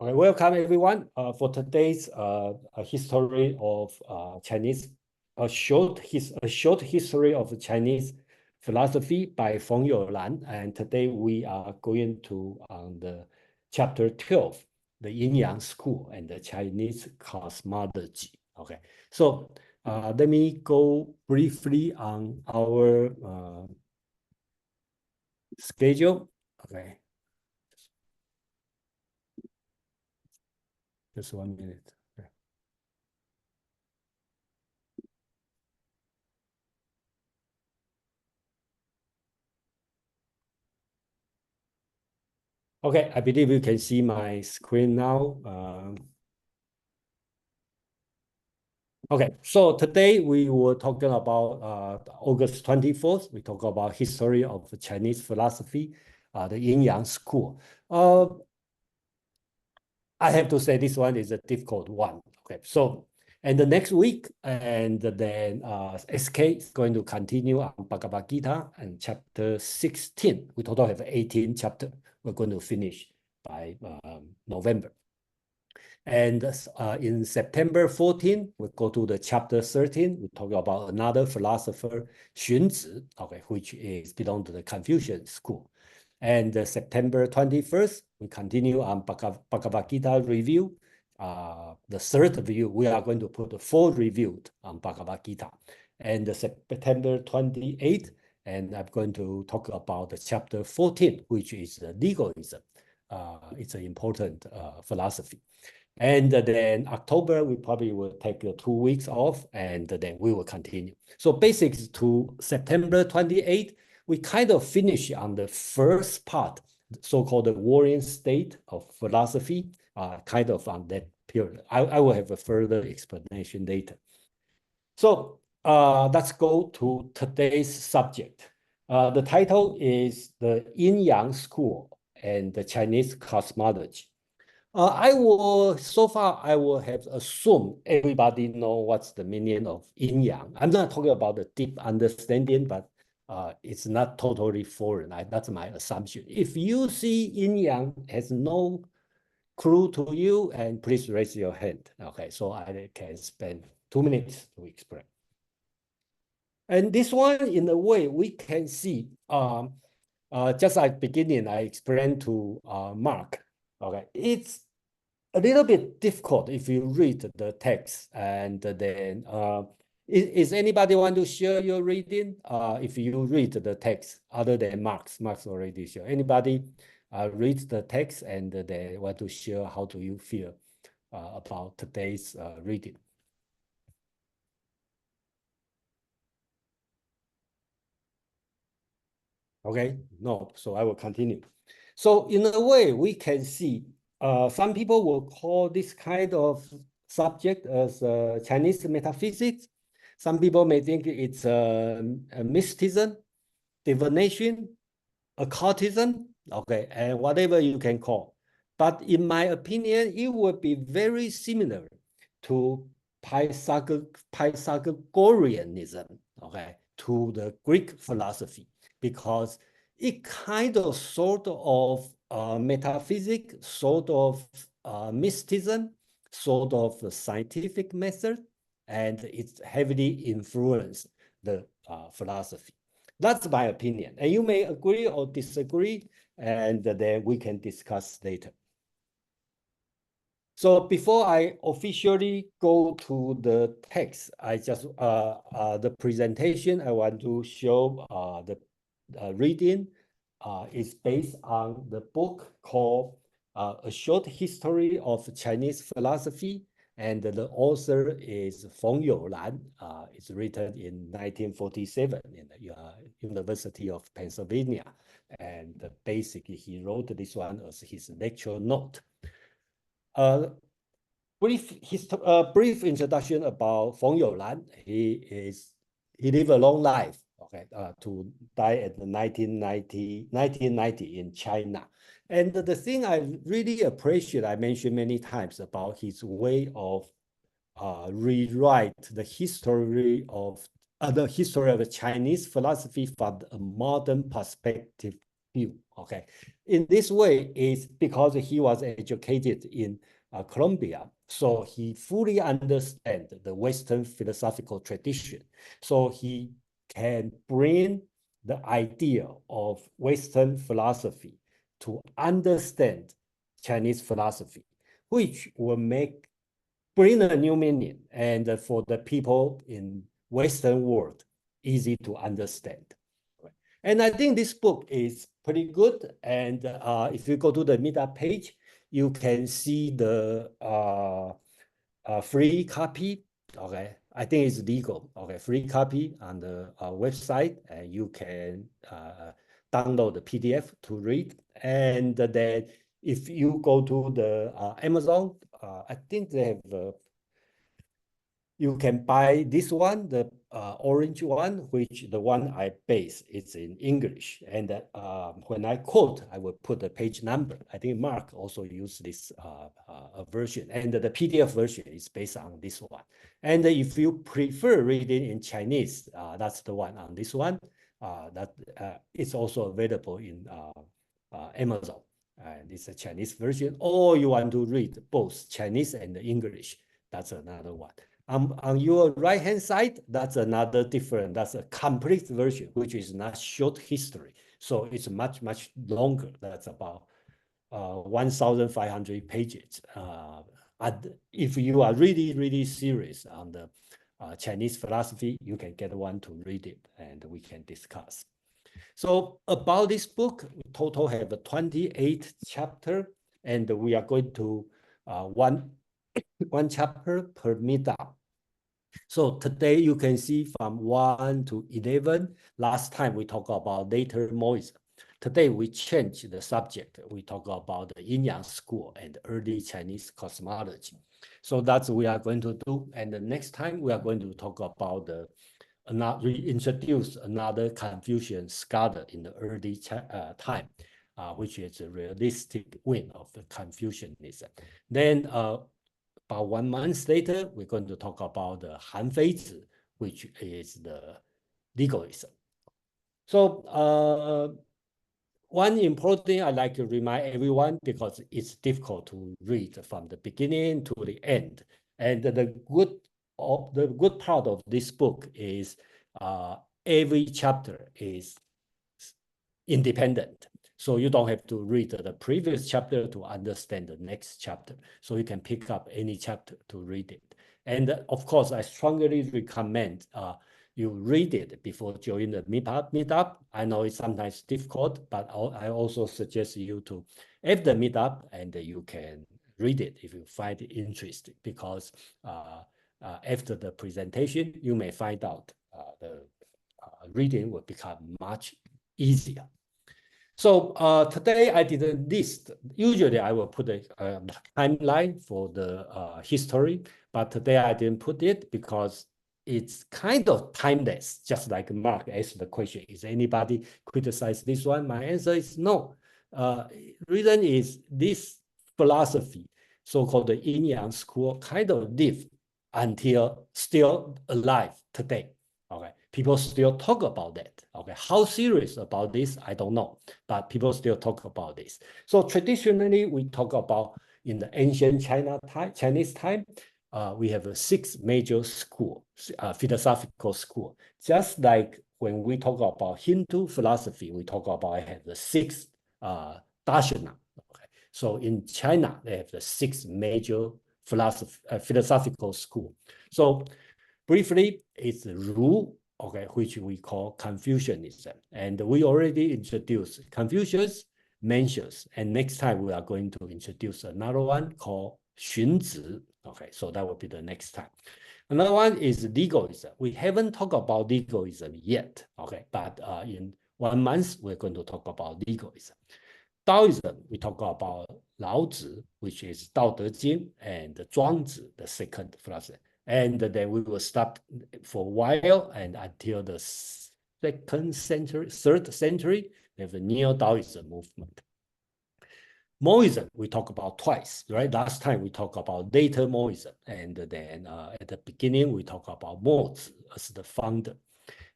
Okay, welcome everyone for today's history of Chinese, a short history of Chinese philosophy by Feng Youlan. And today we are going to the chapter 12, the Yin-Yang school and the Chinese cosmology. Okay, so let me go briefly on our schedule. Okay. Just 1 minute. Okay, I believe you can see my screen now. Okay, so today we were talking about August 24th. We talk about history of Chinese philosophy, the Yin-Yang school. I have to say this one is a difficult one. Okay, so and the next week, and then SK is going to continue on Bhagavad Gita and chapter 16. We total have 18 chapters. We're going to finish by November. And in September 14, we go to the chapter 13. We talk about another philosopher, Xunzi, okay, which is belong to the Confucian school. And September 21st, we continue on Bhagavad Gita review. The third review, we are going to put the full review on Bhagavad Gita. And September 28th, and I'm going to talk about the chapter 14, which is the legalism. It's an important philosophy. And then October, we probably will take 2 weeks off, and then we will continue. So basically to September 28th, we kind of finish on the first part, so-called the warring state of philosophy, kind of on that period. I will have a further explanation later. So let's go to today's subject. The title is the Yin-Yang School and the Chinese Cosmology. So far, I will have assumed everybody know what's the meaning of yin-yang. I'm not talking about the deep understanding, but it's not totally foreign. That's my assumption. If you see yin-yang has no clue to you, and please raise your hand. Okay, so I can spend 2 minutes to explain. And this one, in a way, we can see, just at beginning, I explained to Mark, okay, it's a little bit difficult if you read the text, and then is anybody want to share your reading? If you read the text other than Mark's already share. Anybody read the text and they want to share how do you feel about today's reading? Okay, no, so I will continue. So in a way, we can see some people will call this kind of subject as Chinese metaphysics. Some people may think it's a mysticism, divination, occultism, okay, and whatever you can call. But in my opinion, it would be very similar to Pythagoreanism, okay, to the Greek philosophy, because it kind of sort of metaphysics, sort of mysticism, sort of scientific method, and it's heavily influenced the philosophy. That's my opinion. And you may agree or disagree, and then we can discuss later. So before I officially go to the text, I just, the presentation I want to show the reading is based on the book called A Short History of Chinese Philosophy, and the author is Feng Youlan. It's written in 1947 in the University of Pennsylvania, and basically he wrote this one as his lecture note. Brief introduction about Feng Youlan. He lived a long life, okay, to die at 1990 in China. And the thing I really appreciate, I mentioned many times about his way of rewrite the history of the Chinese philosophy from a modern perspective view. Okay, in this way, it's because he was educated in Colombia, so he fully understands the Western philosophical tradition. So he can bring the idea of Western philosophy to understand Chinese philosophy, which will bring a new meaning, and for the people in Western world, easy to understand. And I think this book is pretty good. And if you go to the Meetup page, you can see the free copy. Okay, I think it's legal. Okay, free copy on the website, and you can download the PDF to read. And then if you go to the Amazon, I think they have you can buy this one, the orange one, which the one I base is in English. And when I quote, I will put the page number. I think Mark also used this version. And the PDF version is based on this one. And if you prefer reading in Chinese, that's the one on this one. That is also available in Amazon. It's a Chinese version. Or you want to read both Chinese and English, that's another one. On your right-hand side, that's another different, that's a complete version, which is not short history. So it's much, much longer. That's about 1,500 pages. And if you are really, really serious on the Chinese philosophy, you can get one to read it, and we can discuss. So about this book, we total have 28 chapters, and we are going to one chapter per meetup. So today you can see from 1 to 11. Last time we talked about later Moism. Today we change the subject. We talk about the Yin-Yang school and early Chinese cosmology. So that's what we are going to do. And the next time we are going to talk about reintroduce another Confucian scholar in the early time, which is a realistic wing of the Confucianism. Then about 1 month later, we're going to talk about the Han Feizi, which is the legalism. So one important thing I like to remind everyone, because it's difficult to read from the beginning to the end. And the good part of this book is every chapter is independent. So you don't have to read the previous chapter to understand the next chapter. So you can pick up any chapter to read it. And of course, I strongly recommend you read it before joining the meetup. I know it's sometimes difficult, but I also suggest you to have the meetup, and you can read it if you find it interesting, because after the presentation, you may find out the reading will become much easier. So today I didn't list. Usually I will put a timeline for the history, but today I didn't put it because it's kind of timeless. Just like Mark asked the question, is anybody criticize this one? My answer is no. Reason is this philosophy, so-called the Yin-Yang school, kind of live until still alive today. Okay, people still talk about that. Okay, how serious about this, I don't know, but people still talk about this. So traditionally, we talk about in the ancient Chinese time, we have 6 major schools, philosophical school. Just like when we talk about Hindu philosophy, we talk about have the 6 darshana. Okay, so in China, they have the 6 major philosophical school. So briefly, it's Ru, okay, which we call Confucianism. And we already introduced Confucius, Mencius, and next time we are going to introduce another one called Xunzi. Okay, so that will be the next time. Another one is legalism. We haven't talked about legalism yet, okay, but in 1 month, we're going to talk about legalism. Taoism, we talk about Laozi, which is Dao De Jing, and Zhuangzi, the second philosophy. And then we will stop for a while, and until the 2nd century, 3rd century, we have the Neo-Taoism movement. Moism, we talk about twice, right? Last time we talked about later Moism, and then at the beginning, we talk about Mozi as the founder.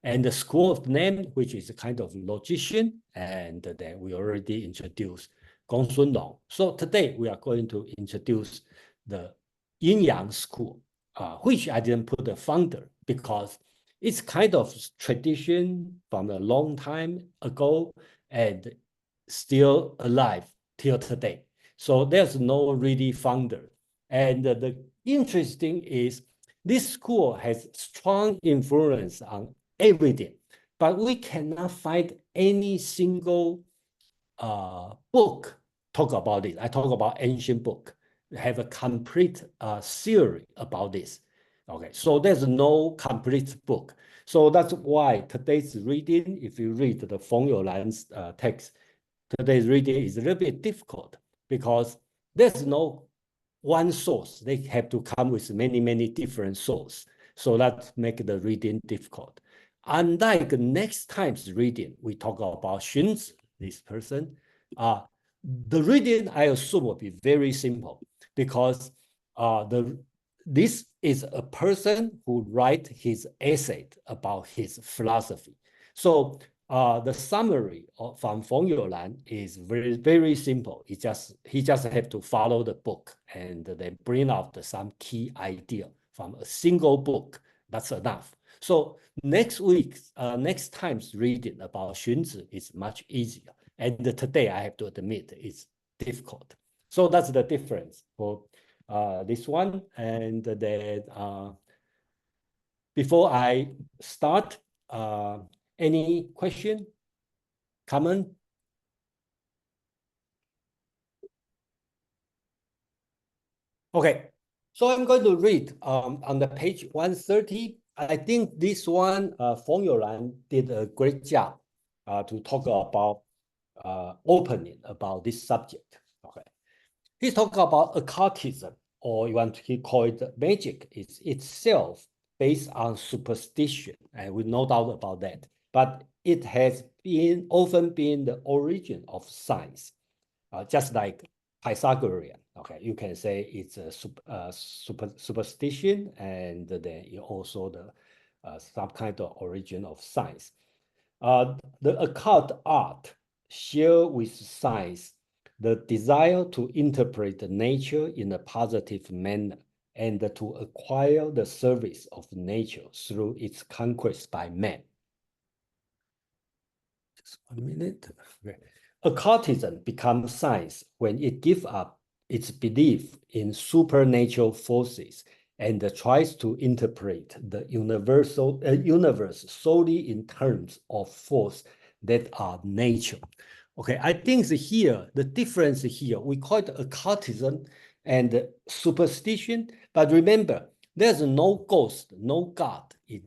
And the school of name, which is a kind of logician, and then we already introduced Gong Sun Long. So today we are going to introduce the Yin-Yang school, which I didn't put the founder because it's kind of tradition from a long time ago and still alive till today. So there's no really founder. And the interesting is this school has strong influence on everything, but we cannot find any single book talk about it. I talk about ancient book, have a complete theory about this. Okay, so there's no complete book. So that's why today's reading, if you read the Feng Youlan's text, today's reading is a little bit difficult because there's no one source. They have to come with many, many different sources. So that make the reading difficult. Unlike next time's reading, we talk about Xunzi, this person. The reading, I assume, will be very simple because this is a person who write his essay about his philosophy. So the summary from Feng Youlan is very, very simple. He just have to follow the book and then bring out some key idea from a single book. That's enough. So next time's reading about Xunzi is much easier. And today, I have to admit, it's difficult. So that's the difference for this one. And then before I start, any question, comment? Okay, so I'm going to read on the page 130. I think this one, Feng Youlan did a great job to talk about opening about this subject. Okay, he talked about occultism, or you want to call it magic, is itself based on superstition, and we no doubt about that. But it has often been the origin of science, just like Pythagorean. Okay, you can say it's a superstition, and then also the some kind of origin of science. The occult art share with science the desire to interpret nature in a positive manner and to acquire the service of nature through its conquest by man. Just 1 minute. Okay. Occultism becomes science when it gives up its belief in supernatural forces and tries to interpret the universe solely in terms of force that are nature. Okay, I think here, the difference here, we call it occultism and superstition, but remember, there's no ghost, no God in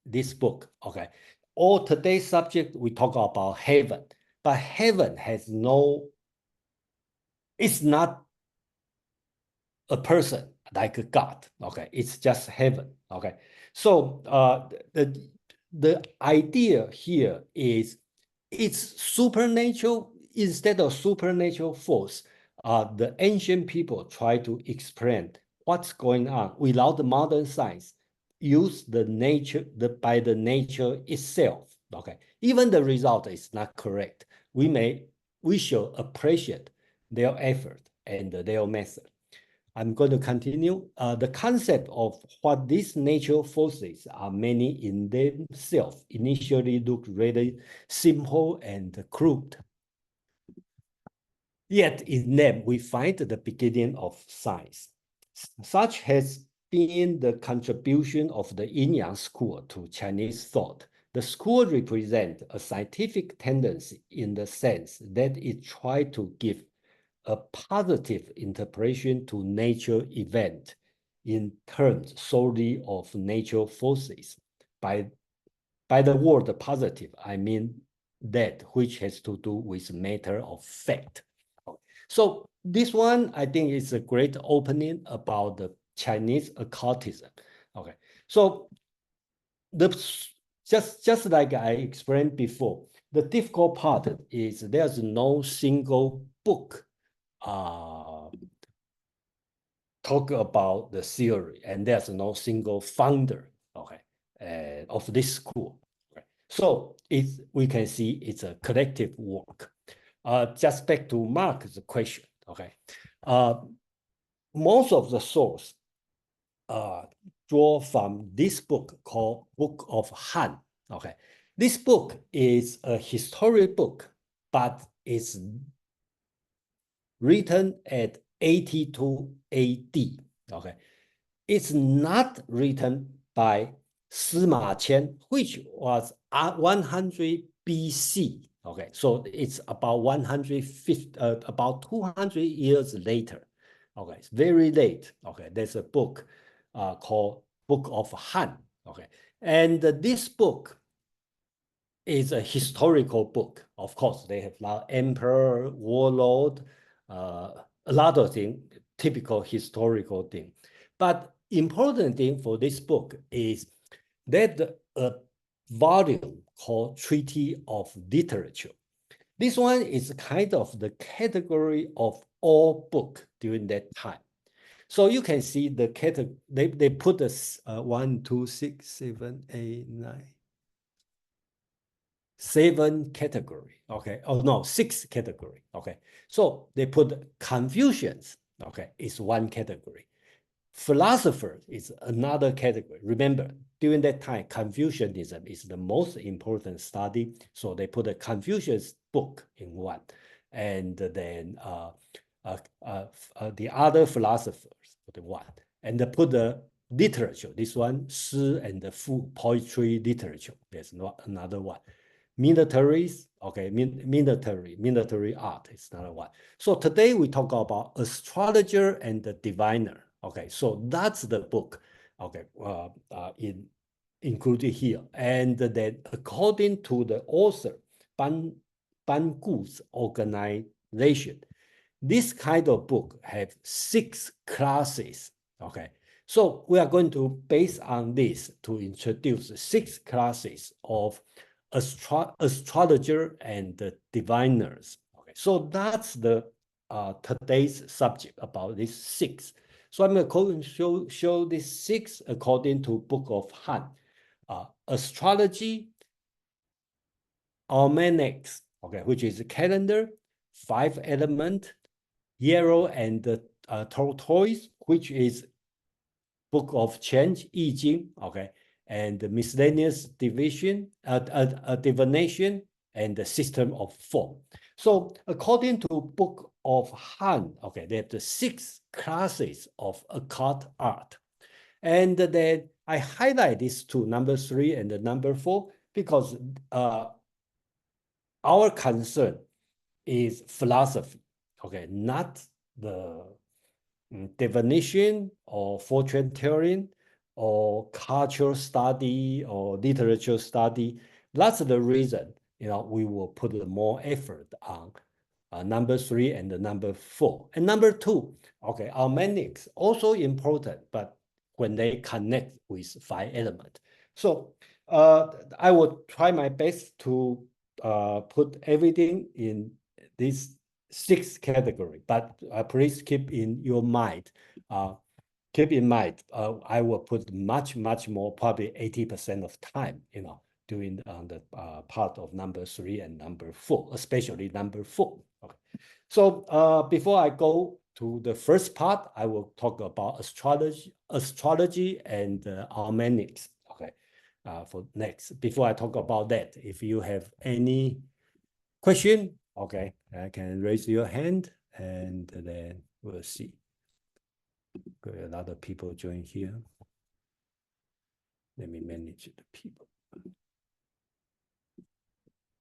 this book, okay? All today's subject, we talk about heaven, but heaven has no, it's not a person like a God, okay? It's just heaven, okay? So the idea here is it's supernatural instead of supernatural force. The ancient people try to explain what's going on without the modern science, use the nature, by the nature itself, okay? Even the result is not correct. We should appreciate their effort and their method. I'm going to continue. The concept of what these natural forces are many in themselves initially look really simple and crude. Yet in them, we find the beginning of science. Such has been the contribution of the Yin-Yang school to Chinese thought. The school represents a scientific tendency in the sense that it tries to give a positive interpretation to nature event in terms solely of natural forces. By the word positive, I mean that which has to do with matter of fact. So this one, I think, is a great opening about the Chinese occultism. Okay, so just like I explained before, the difficult part is there's no single book talk about the theory, and there's no single founder, okay, of this school. Right? So we can see it's a collective work. Just back to Mark's question, okay. Most of the source draw from this book called Book of Han, okay. This book is a historic book, but it's written at 82 AD, okay. It's not written by Sima Qian, which was 100 BC. Okay, so it's about 150, about 200 years later. Okay, it's very late. Okay, there's a book called Book of Han. Okay, and this book is a historical book. Of course, they have a lot of emperor, warlord, a lot of things, typical historical thing. But important thing for this book is that a volume called Treaty of Literature. This one is kind of the category of all book during that time. So you can see the category, they put this 1, 2, 6, 7, 8, 9, 7 category, okay? Oh no, 6 category, okay? So they put Confucians, okay, is one category. Philosopher is another category. Remember, during that time, Confucianism is the most important study. So they put a Confucius book in one. And then the other philosophers put one. And they put the literature, this one, Shi and the Fu, poetry literature. There's another one. Militaries, okay, military art is another one. So today we talk about astrologer and the diviner. Okay, so that's the book, okay, included here. And then according to the author, Ban Gu's organization, this kind of book have 6 classes, okay? So we are going to base on this to introduce 6 classes of astrologer and the diviners. Okay, so that's the today's subject about these 6. So I'm going to show these 6 according to Book of Han. Astrology, almanacs, okay, which is a calendar, 5 element, yellow and tortoise, which is Book of Change, I Ching, okay, and the miscellaneous division, divination, and the system of form. So according to Book of Han, okay, they have the 6 classes of occult art. And then I highlight these two, number 3 and the number 4, because our concern is philosophy, okay, not the divination or fortune telling or cultural study or literature study. That's the reason, we will put more effort on number 3 and the number 4. And number 2, okay, almanacs also important, but when they connect with 5 elements. So I will try my best to put everything in this 6 category, but please keep in your mind, I will put much more, probably 80% of time, doing the part of number 3 and number 4, especially number 4. Okay. So before I go to the first part, I will talk about astrology and almanacs. Okay. For next, before I talk about that, if you have any question, okay, I can raise your hand and then we'll see. Got a lot of people join here. Let me manage the people.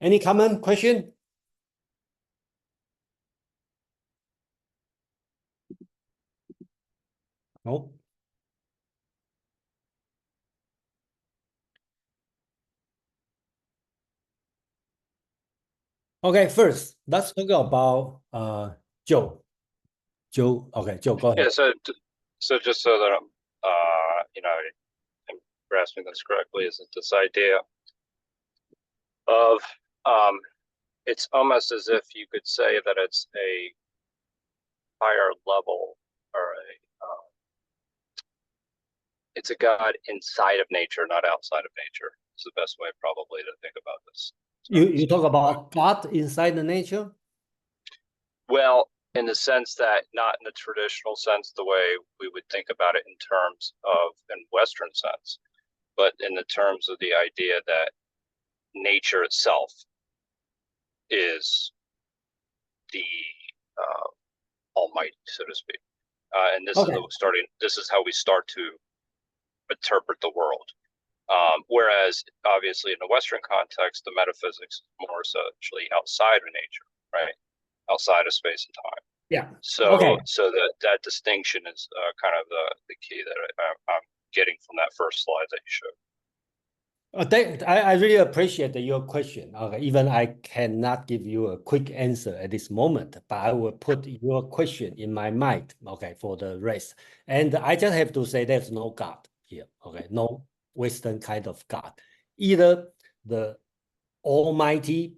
Any comment, question? No? Okay, first, let's talk about Joe. Joe, okay, Joe, go ahead. Yeah, so just so that I'm I'm grasping this correctly, is that this idea of it's almost as if you could say that it's a higher level or it's a God inside of nature, not outside of nature. is the best way probably to think about this. You talk about God inside the nature? Well, in the sense that not in the traditional sense, the way we would think about it in terms of in Western sense, but in the terms of the idea that nature itself is the almighty, so to speak. And this is how we start to interpret the world. Whereas obviously in the Western context, the metaphysics is more essentially outside of nature, right? Outside of space and time. Yeah. So that distinction is kind of the key that I'm getting from that first slide that you showed. I really appreciate your question. Okay, even I cannot give you a quick answer at this moment, but I will put your question in my mind, okay, for the rest. And I just have to say there's no God here, okay, no Western kind of God. Either the Almighty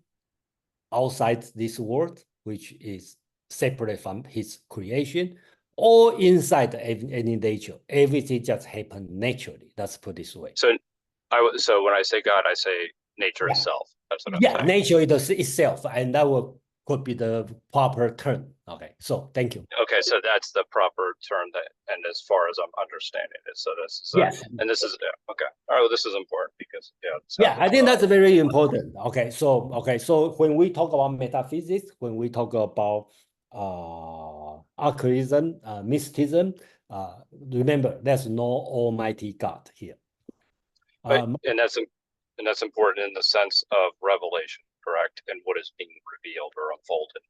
outside this world, which is separate from his creation, or inside any nature. Everything just happened naturally. Let's put it this way. So when I say God, I say nature itself. That's what I'm saying. Nature itself, and that could be the proper term. Okay, so thank you. Okay, so that's the proper term that, and as far as I'm understanding it, so this is and this is okay. All right, well, this is important because I think that's very important. So when we talk about metaphysics, when we talk about occultism, mysticism, remember there's no Almighty God here. And that's important in the sense of revelation, correct? And what is being revealed or unfolded.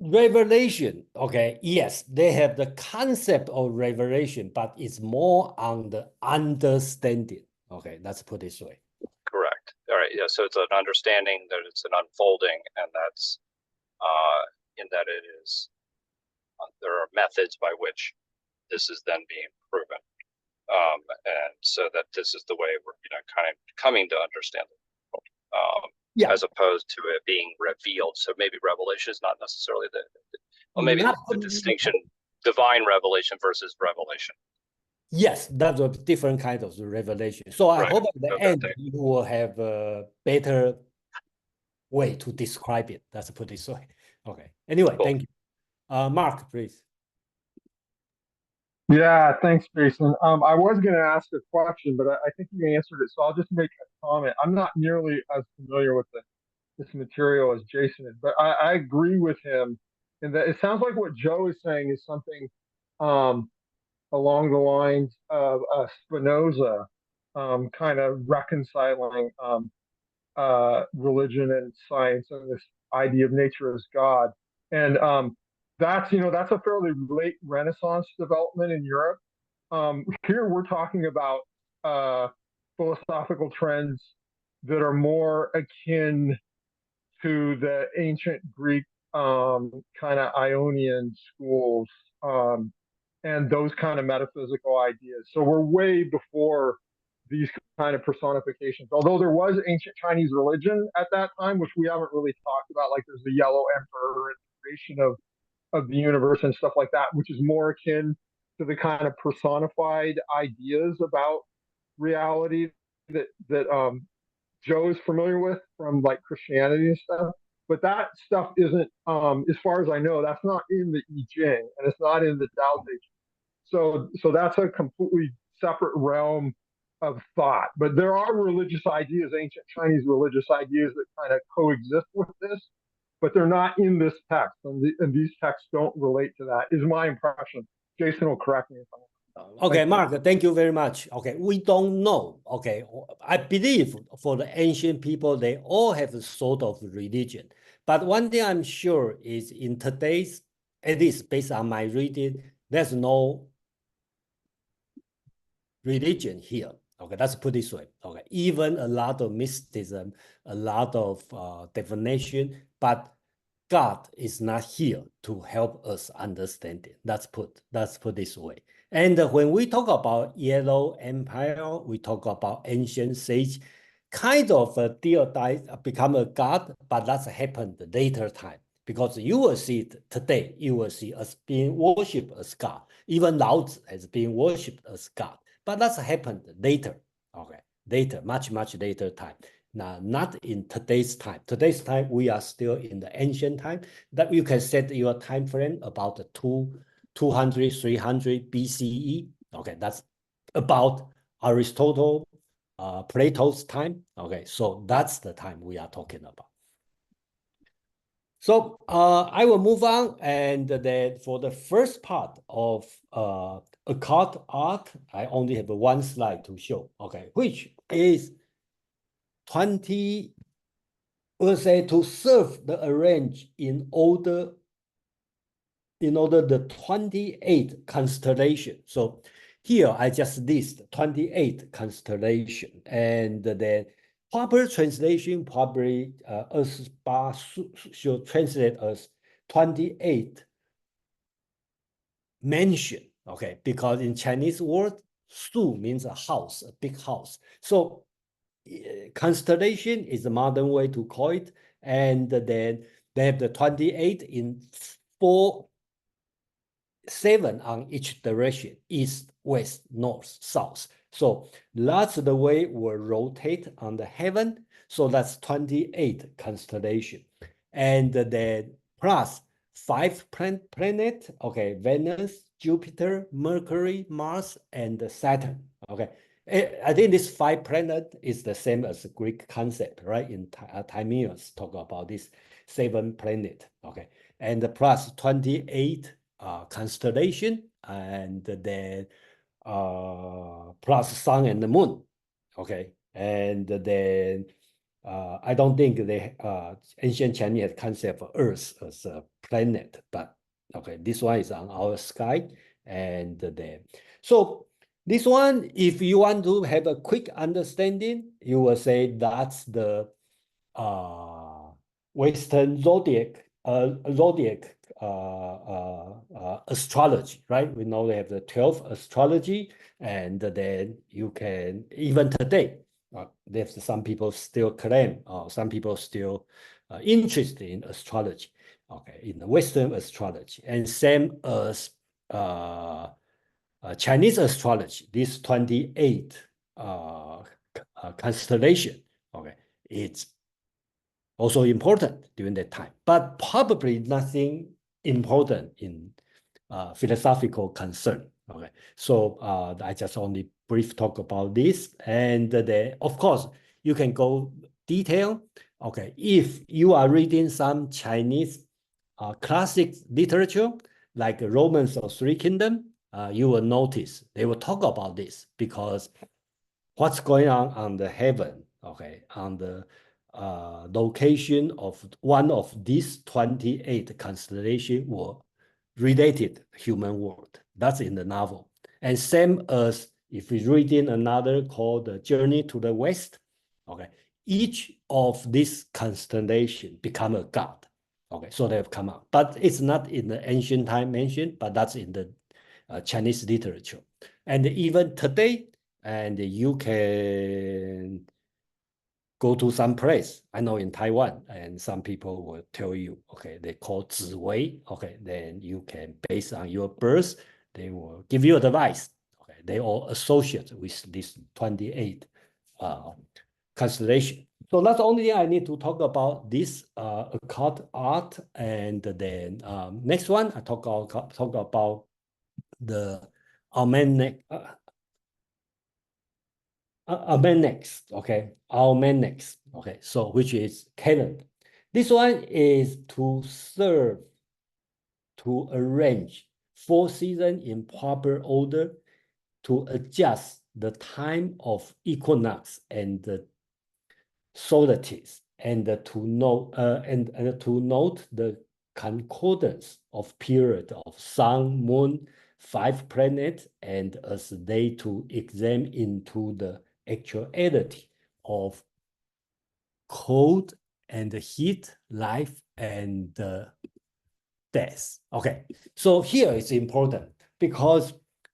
Revelation, okay, yes, they have the concept of revelation, but it's more on the understanding. Okay, let's put it this way. Correct. All right, yeah, so it's an understanding that it's an unfolding, and that's in that it is, there are methods by which this is then being proven. And so that this is the way we're kind of coming to understand it. As opposed to it being revealed. So maybe revelation is not necessarily the distinction, divine revelation versus revelation. Yes, that's a different kind of revelation. So I hope at the end you will have a better way to describe it. Let's put it this way. Okay. Anyway, Thank you. Mark, please. Yeah, thanks, Jason. I was going to ask a question, but I think you answered it, so I'll just make a comment. I'm not nearly as familiar with this material as Jason is, but I agree with him in that it sounds like what Joe is saying is something along the lines of Spinoza kind of reconciling religion and science and this idea of nature as God. And that's a fairly late Renaissance development in Europe. Here we're talking about philosophical trends that are more akin to the ancient Greek kind of Ionian schools and those kind of metaphysical ideas. So we're way before these kind of personifications. Although there was ancient Chinese religion at that time, which we haven't really talked about, like there's the Yellow Emperor and the creation of the universe and stuff like that, which is more akin to the kind of personified ideas about reality that Joe is familiar with from like Christianity and stuff. But that stuff isn't, as far as I know, that's not in the I Ching and it's not in the Tao Te Ching. So that's a completely separate realm of thought. But there are religious ideas, ancient Chinese religious ideas that kind of coexist with this, but they're not in this text, and these texts don't relate to that, is my impression. Jason will correct me if I'm wrong. Okay, Mark, thank you very much. Okay, we don't know. Okay, I believe for the ancient people, they all have a sort of religion. But one thing I'm sure is in today's, at least based on my reading, there's no religion here. Okay, let's put it this way. Okay, even a lot of mysticism, a lot of divination, but God is not here to help us understand it. Let's put this way. And when we talk about Yellow Empire, we talk about ancient sage, kind of become a god, but that's happened later time. Because you will see it today, you will see us being worshipped as God. Even Lao Tzu has been worshipped as God. But that's happened later. Okay, later, much later time. Now, not in today's time. Today's time, we are still in the ancient time. That you can set your time frame about the 200, 300 BCE. Okay, that's about Aristotle, Plato's time. Okay, so that's the time we are talking about. So I will move on, and then for the first part of occult art, I only have one slide to show. Okay, which is 20, we'll say, to serve the arrange in order the 28 constellation. So here I just list 28 constellation, and then proper translation probably should translate as 28 mansion. Okay, because in Chinese word, su means a house, a big house. So constellation is a modern way to call it, and then they have the 28 in 7 on each direction: east, west, north, south. So that's the way we rotate on the heaven. So that's 28 constellation, and then plus 5 planet. Okay, Venus, Jupiter, Mercury, Mars, and Saturn. Okay, I think this 5 planet is the same as the Greek concept, right? In Timaeus talk about this 7 planet. Okay, and plus 28 constellation, and then plus sun and the moon. Okay, and then I don't think the ancient Chinese had concept of Earth as a planet, but okay, this one is on our sky, and then so this one, if you want to have a quick understanding, you will say that's the Western zodiac astrology, right? We know they have the 12 astrology, and then you can, even today, there's some people still claim, some people still interested in astrology, okay, in the Western astrology, and same as Chinese astrology, this 28 constellation, okay, it's also important during that time, but probably nothing important in philosophical concern. Okay, so I just only brief talk about this, and of course you can go detail. Okay, if you are reading some Chinese classic literature like Romans or Three Kingdoms, you will notice they will talk about this, because what's going on the heaven, okay, on the location of one of these 28 constellations were related human world. That's in the novel. And same as if we read in another called The Journey to the West, okay, each of these constellations become a god. Okay, so they have come out. But it's not in the ancient time mentioned, but that's in the Chinese literature. And even today, and you can go to some place, I know in Taiwan, and some people will tell you, okay, they call Ziwei, okay, then you can, based on your birth, they will give you advice. Okay, they all associate with this 28 constellation. So that's the only thing I need to talk about this occult art. And then next one, I talk about the almanac, almanacs, okay, so which is calendar. This one is to serve, to arrange 4 seasons in proper order, to adjust the time of equinox and the solstice, and to note the concordance of period of sun, moon, 5 planets, and as they to examine into the actuality of cold and heat, life and death. Okay, so here it's important because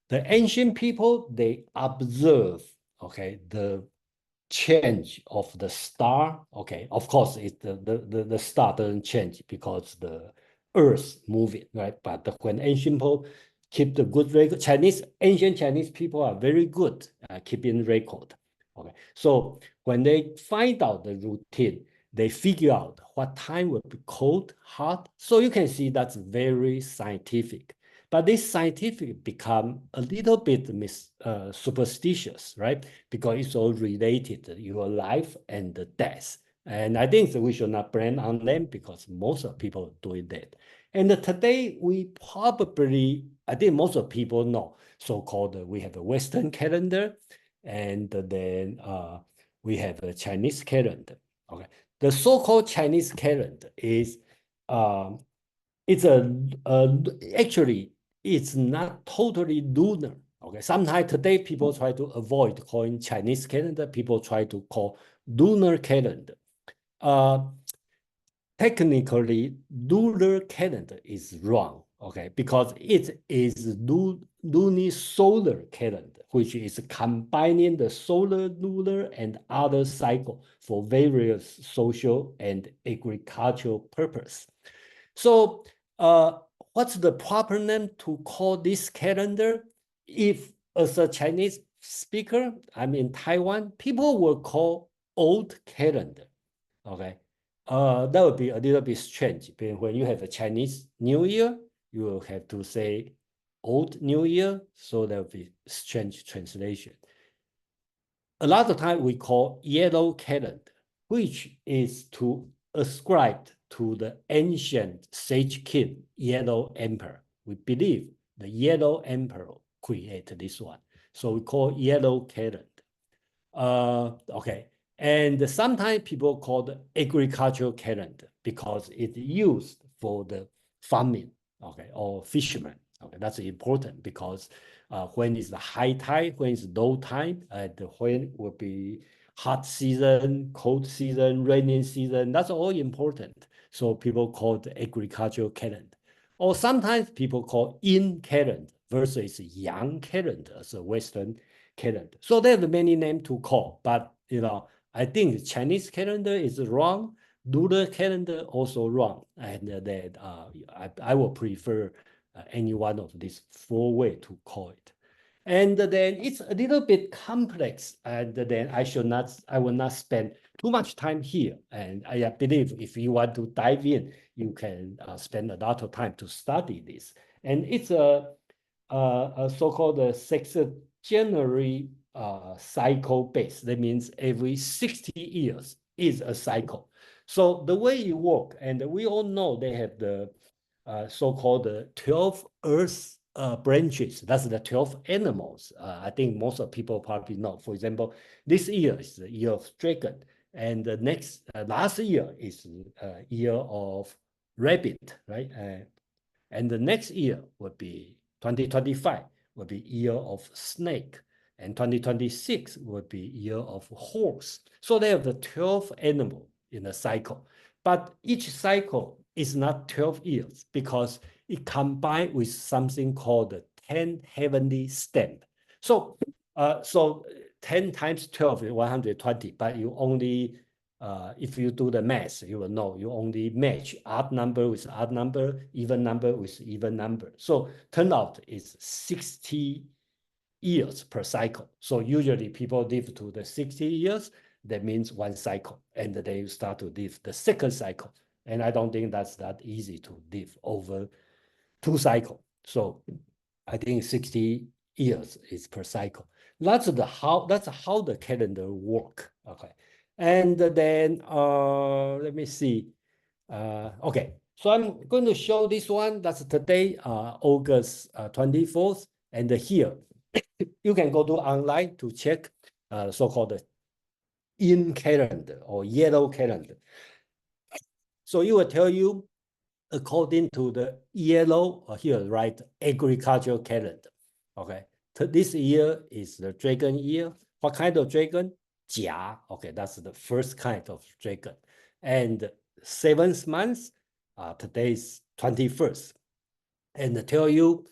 the ancient people, they observe, okay, the change of the star. Okay, of course, the star doesn't change because the earth moving, right? But when ancient people keep the good record, ancient Chinese people are very good keeping record. Okay, so when they find out the routine, they figure out what time will be cold, hot. So you can see that's very scientific. But this scientific become a little bit superstitious, right? Because it's all related to your life and the death. And I think that we should not blame on them because most of people doing that. And today we probably, I think most of people know, so-called we have a Western calendar, and then we have a Chinese calendar. Okay, the so-called Chinese calendar is it's actually it's not totally lunar. Okay, sometimes today people try to avoid calling Chinese calendar. People try to call lunar calendar. Technically, lunar calendar is wrong, okay, because it is lunisolar calendar, which is combining the solar, lunar, and other cycle for various social and agricultural purpose. So, what's the proper name to call this calendar? If, as a Chinese speaker, I'm in Taiwan, people will call old calendar, okay? That would be a little bit strange. But when you have a Chinese New Year, you will have to say Old New Year, so that would be strange translation. A lot of time we call yellow calendar, which is to ascribe to the ancient sage king, Yellow Emperor. We believe the Yellow Emperor created this one. So we call yellow calendar. Okay. And sometimes people call the agricultural calendar because it's used for the farming, okay, or fishermen. Okay, that's important because when it's the high tide, when it's low tide, and when will be hot season, cold season, raining season, that's all important. So people call the agricultural calendar. Or sometimes people call Yin calendar versus Yang calendar as a Western calendar. So they have many names to call, but I think the Chinese calendar is wrong. Lunar calendar also wrong, and that I will prefer any one of these four ways to call it. And then it's a little bit complex, and then I will not spend too much time here. And I believe if you want to dive in, you can spend a lot of time to study this. And it's a so-called sexagenary cycle base. That means every 60 years is a cycle. So the way it works, and we all know they have the so-called 12 earth branches. That's the 12 animals. I think most of people probably know. For example, this year is the year of dragon, and the last year is year of rabbit, right? And the next year would be 2025 would be year of snake, and 2026 would be year of horse. So they have the 12 animal in a cycle, but each cycle is not 12 years because it combined with something called the 10 heavenly stamp. So 10 times 12 is 120, but you only if you do the math, you will know you only match odd number with odd number, even number with even number. So turn out it's 60 years per cycle. So usually people live to the 60 years, that means one cycle, and they start to live the second cycle. And I don't think that's that easy to live over two cycles. So I think 60 years is per cycle. That's how the calendar work. Okay. And then let me see. Okay, so I'm going to show this one. That's today, August 24th. And here, you can go to online to check so-called Yin calendar or yellow calendar. So it will tell you according to the yellow, here, right, agricultural calendar. Okay, this year is the dragon year. What kind of dragon? Jia. Okay, that's the first kind of dragon. And 7th month, today is 21st. And they tell you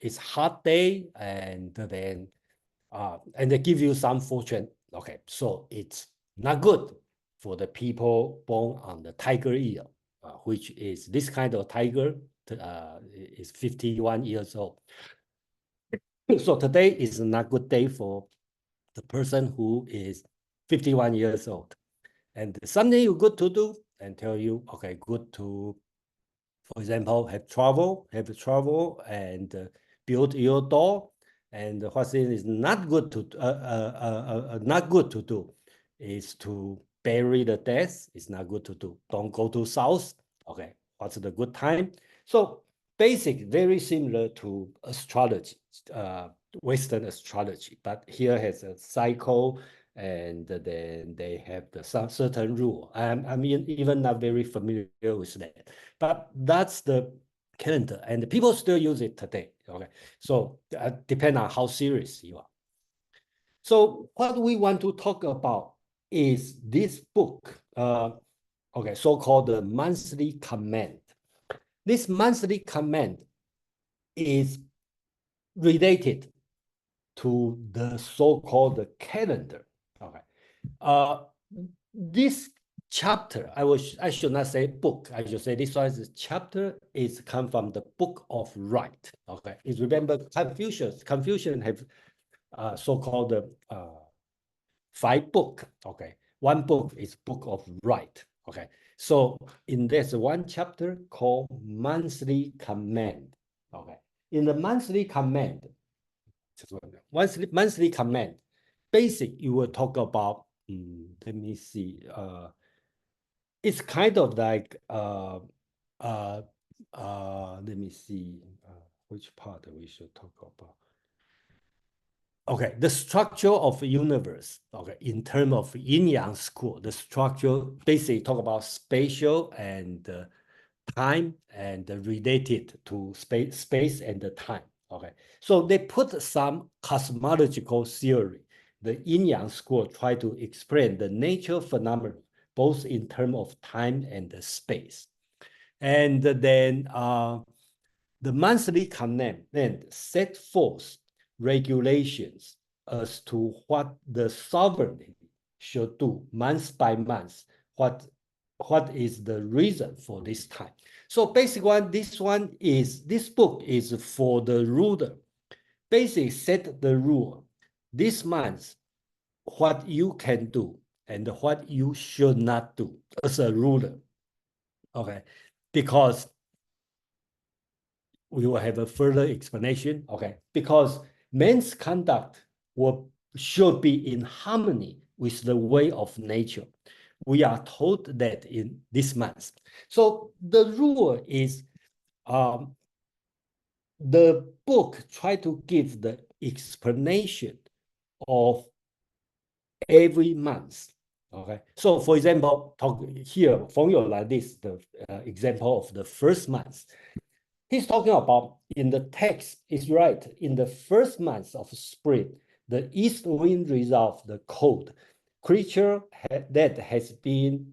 it's hot day, and then and they give you some fortune. Okay, so it's not good for the people born on the tiger year, which is this kind of tiger is 51 years old. So today is not good day for the person who is 51 years old, and something you good to do, and tell you, okay, good to, for example, have travel and build your door. And what thing is not good to do is to bury the dead. It's not good to do. Don't go to south. Okay, what's the good time? So basic, very similar to astrology, Western astrology, but here has a cycle, and then they have the certain rule. I mean, even not very familiar with that, but that's the calendar, and people still use it today. Okay, so depend on how serious you are. So what we want to talk about is this book, okay, so-called the monthly command. This monthly command is related to the so-called calendar. Okay, this chapter, I should not say book. I should say this one is chapter is come from the book of right. Okay, is remember Confucian have so-called 5 book. Okay, one book is book of right. Okay, so in this one chapter called monthly command. Okay, in the monthly command, monthly command, basic you will talk about. Let me see. It's kind of like let me see which part we should talk about. Okay, the structure of the universe. Okay, in terms of Yin-Yang school, the structure basically talk about spatial and time and related to space and the time. Okay, so they put some cosmological theory. The Yin-Yang school try to explain the nature phenomenon both in terms of time and the space. And then the monthly command then set forth regulations as to what the sovereign should do month by month, what is the reason for this time. So basically this book is for the ruler. Basically set the rule this month, what you can do and what you should not do as a ruler. Okay, because we will have a further explanation. Okay, because man's conduct should be in harmony with the way of nature. We are told that in this month. So the rule is the book try to give the explanation of every month. Okay, so for example, talk here, Feng like this, the example of the first month. He's talking about in the text is right. In the first month of spring, the east wind resolves the cold. Creature that has been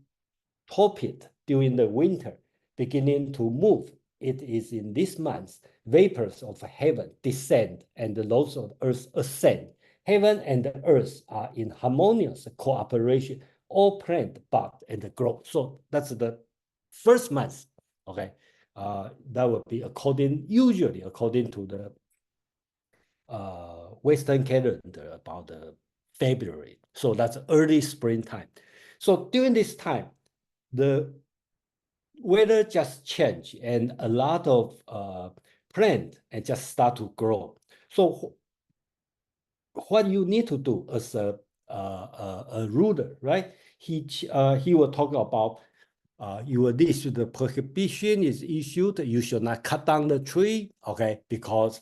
torpid during the winter, beginning to move. It is in this month, vapors of heaven descend and those of earth ascend. Heaven and earth are in harmonious cooperation. All plant, bud, and grow. So that's the first month. Okay, that would be usually according to the Western calendar about the February. So that's early springtime. So during this time, the weather just change and a lot of plant and just start to grow. So what you need to do as a ruler, right? He will talk about the prohibition is issued. You should not cut down the tree, okay? Because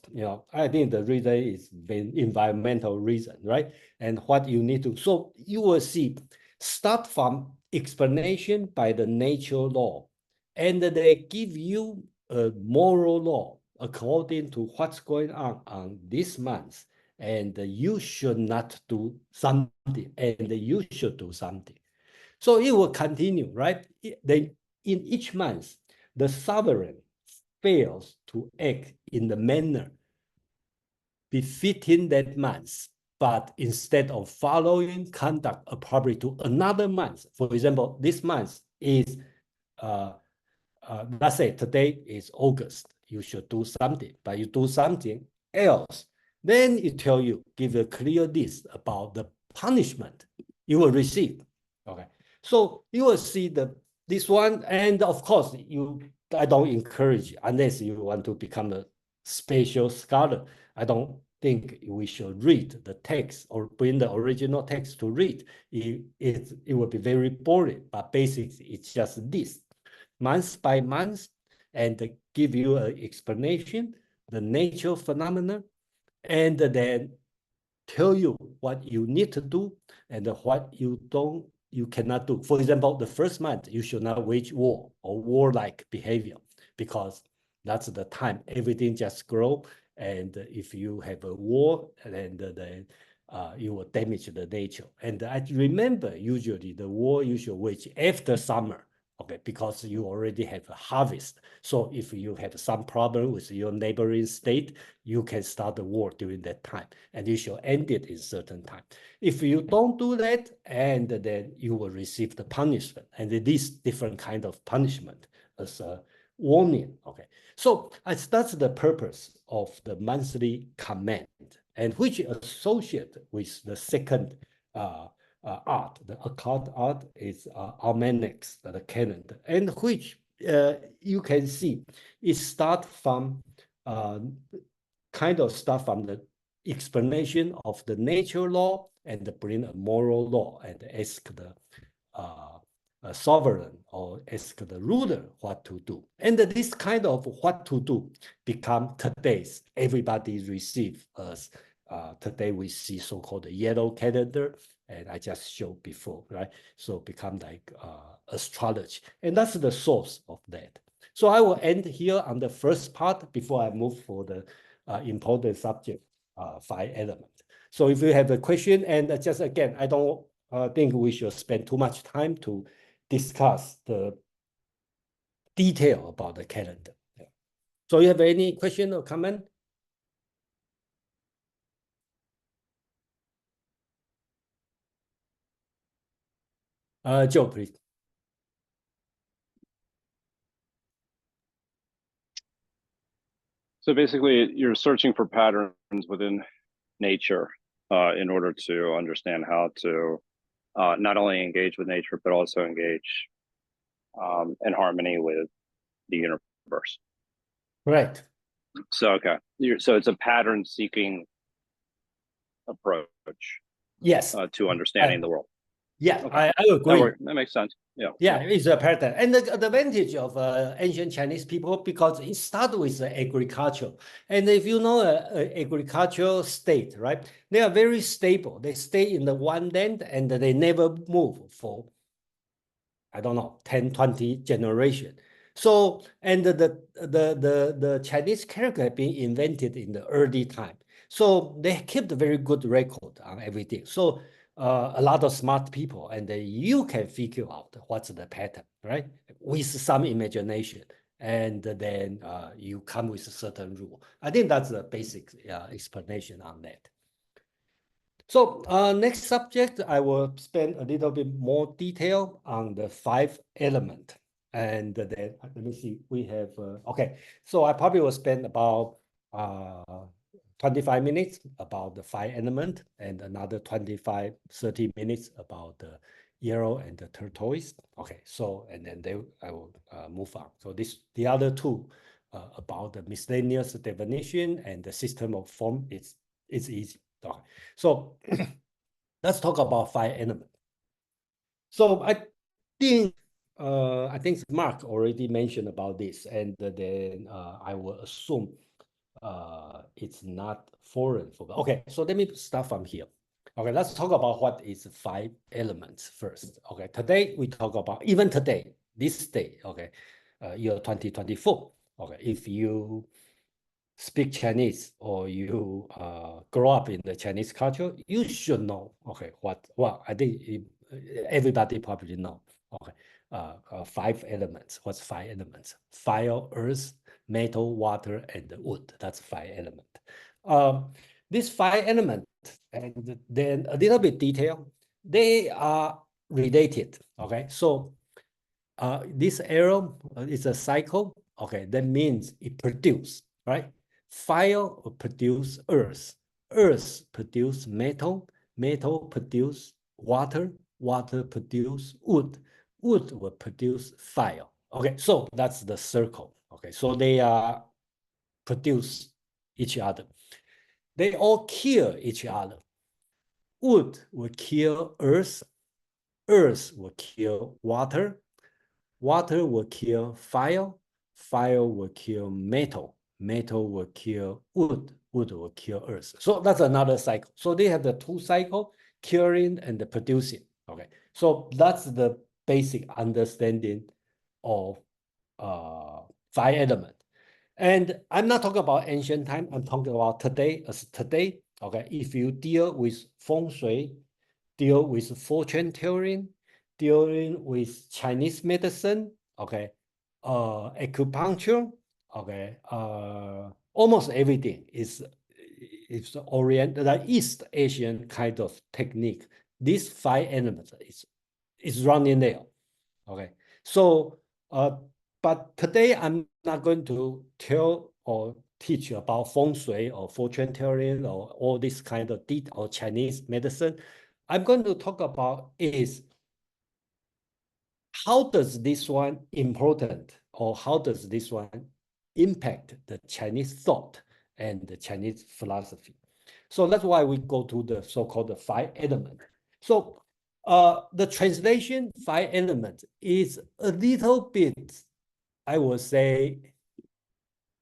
I think the reason is environmental reason, right? And what you need to. So you will see, start from explanation by the nature law, and they give you a moral law according to what's going on this month, and you should not do something, and you should do something. So it will continue, right? In each month, the sovereign fails to act in the manner befitting that month, but instead of following conduct appropriate to another month. For example, this month is, let's say today is August. You should do something, but you do something else Then it tell you, give a clear list about the punishment you will receive. Okay, so you will see this one, and of course I don't encourage unless you want to become a special scholar. I don't think we should read the text or bring the original text to read. It will be very boring, but basically it's just this, month by month, and give you an explanation, the nature phenomena, and then tell you what you need to do and what you cannot do. For example, the first month, you should not wage war or warlike behavior, because that's the time everything just grow. And if you have a war, then you will damage the nature. And I remember usually the war you should wage after summer, okay, because you already have a harvest. So if you have some problem with your neighboring state, you can start the war during that time, and you should end it in certain time. If you don't do that, and then you will receive the punishment, and it is different kind of punishment as a warning. Okay, so that's the purpose of the monthly command, and which associate with the second art, the occult art, is almanacs, the calendar, and which you can see it start from kind of stuff from the explanation of the nature law and bring a moral law and ask the sovereign or ask the ruler what to do. And this kind of what to do become today's everybody receive as today we see so-called yellow calendar, and I just showed before, right? So become like astrology, and that's the source of that. So I will end here on the first part before I move for the important subject, 5 elements. So if you have a question, and just again, I don't think we should spend too much time to discuss the detail about the calendar. So you have any question or comment? Joe, please. So basically, you're searching for patterns within nature in order to understand how to not only engage with nature, but also engage in harmony with the universe. Right. So, okay. So it's a pattern seeking approach. Yes. To understanding the world. Yeah, okay. I agree. That makes sense. Yeah. Yeah, it's a pattern. And the advantage of ancient Chinese people, because it started with agriculture. And if you know an agricultural state, right, they are very stable. They stay in the one land and they never move for, I don't know, 10, 20 generations. So, and the Chinese character had been invented in the early time. So they kept a very good record on everything. So a lot of smart people, and you can figure out what's the pattern, right? With some imagination. And then you come with a certain rule. I think that's the basic explanation on that. So next subject, I will spend a little bit more detail on the 5 elements. And then let me see, we have, okay. So I probably will spend about 25 minutes about the 5 elements, and another 25, 30 minutes about the yellow and the turquoise. Okay, so, and then I will move on. So the other 2 about the miscellaneous divination and the system of form, it's easy. Okay. So let's talk about 5 elements. So I think Mark already mentioned about this, and then I will assume it's not foreign for. Okay, so let me start from here. Okay, let's talk about what is 5 elements first. Okay, today we talk about, even today, this day, okay, year 2024. Okay, if you speak Chinese or you grow up in the Chinese culture, you should know, okay, well, I think everybody probably know, okay, 5 elements. What's 5 elements? Fire, earth, metal, water, and wood. That's 5 elements. These 5 elements, and then a little bit detail, they are related, okay? So this arrow is a cycle, okay? That means it produces, right? Fire will produce earth, earth produce metal, metal produce water, water produce wood, wood will produce fire. Okay, so that's the circle. Okay, so they produce each other. They all kill each other. Wood will kill earth, earth will kill water, water will kill fire, fire will kill metal, metal will kill wood, wood will kill earth. So that's another cycle. So they have the two cycle, killing and the producing. Okay, so that's the basic understanding of five element. And I'm not talking about ancient time, I'm talking about today as today. Okay, if you deal with feng shui, deal with fortune telling, dealing with Chinese medicine, okay, acupuncture, okay, almost everything is the East Asian kind of technique. These five elements is running there, okay. So, but today I'm not going to tell or teach about feng shui or fortune telling or all this kind of or Chinese medicine. I'm going to talk about is how does this one important or how does this one impact the Chinese thought and the Chinese philosophy. So that's why we go to the so-called the five element. So the translation five element is a little bit, I would say,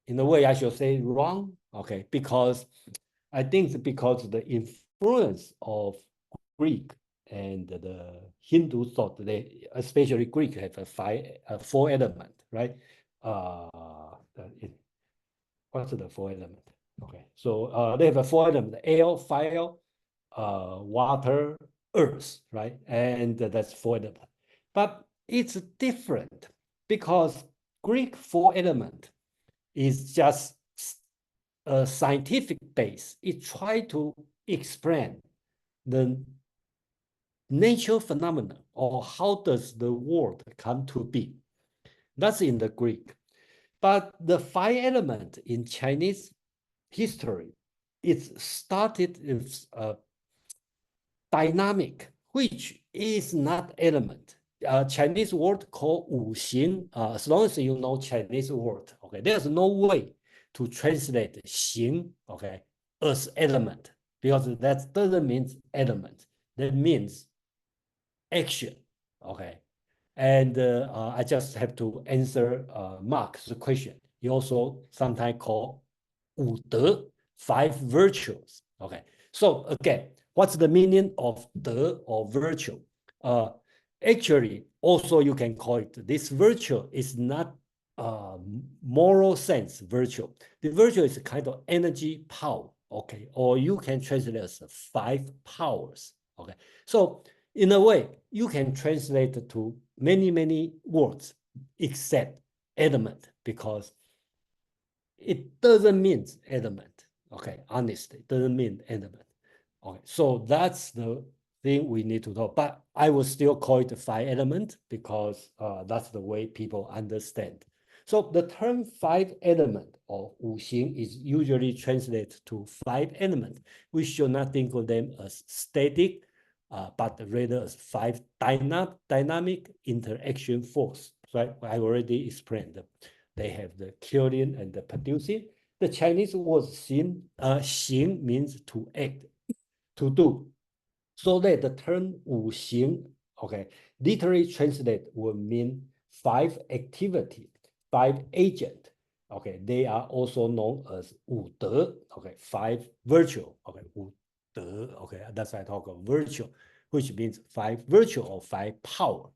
in a way I should say wrong, okay, because I think because the influence of Greek and the Hindu thought, they especially Greek have four element, right? What's the four element? Okay, so they have a four element: air, fire, water, earth, right? And that's four element. But it's different because Greek four element is just a scientific base. It try to explain the natural phenomena or how does the world come to be. That's in the Greek. But the five element in Chinese history, it started with dynamic, which is not element. Chinese word called 五行. As long as you know Chinese word, okay, there's no way to translate 形, okay, as element, because that doesn't mean element. That means action, okay. And I just have to answer Mark's question. He also sometimes call 五德, five virtues. Okay, so again, what's the meaning of 德 or virtue? Actually, also you can call it, this virtue is not moral sense virtue. The virtue is a kind of energy power, okay, or you can translate as five powers, okay. So in a way, you can translate to many words except element, because it doesn't mean element. Okay, honestly, it doesn't mean element. Okay, so that's the thing we need to know. But I will still call it five element because that's the way people understand. So the term five element or 五行 is usually translated to five element. We should not think of them as static, but rather as five dynamic interaction force. Right? I already explained them. They have the killing and the producing. The Chinese word 行, 行 means to act, to do. So that the term 五行, okay, literally translate will mean five activity, five agent. Okay, they are also known as 五德, okay, five virtue, okay, 五德, okay, that's why I talk of virtue, which means five virtue or five power.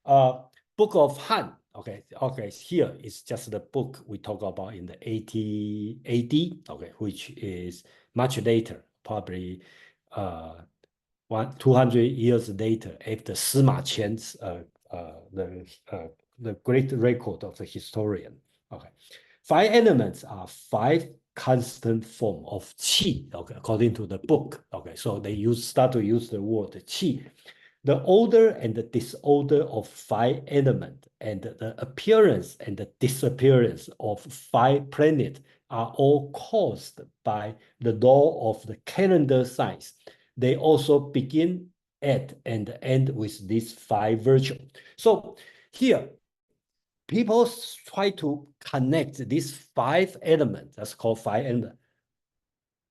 Book of Han, okay, here is just the book we talk about in the 80 AD, okay, which is much later, probably 200 years later after Sima Qian's the great record of the historian. Okay, five elements are five constant form of qi, okay, according to the book. Okay, so they start to use the word qi. The order and the disorder of five elements and the appearance and the disappearance of five planets are all caused by the law of the calendar signs. They also begin at and end with these 5 virtues. So here, people try to connect these 5 elements, that's called 5 elements,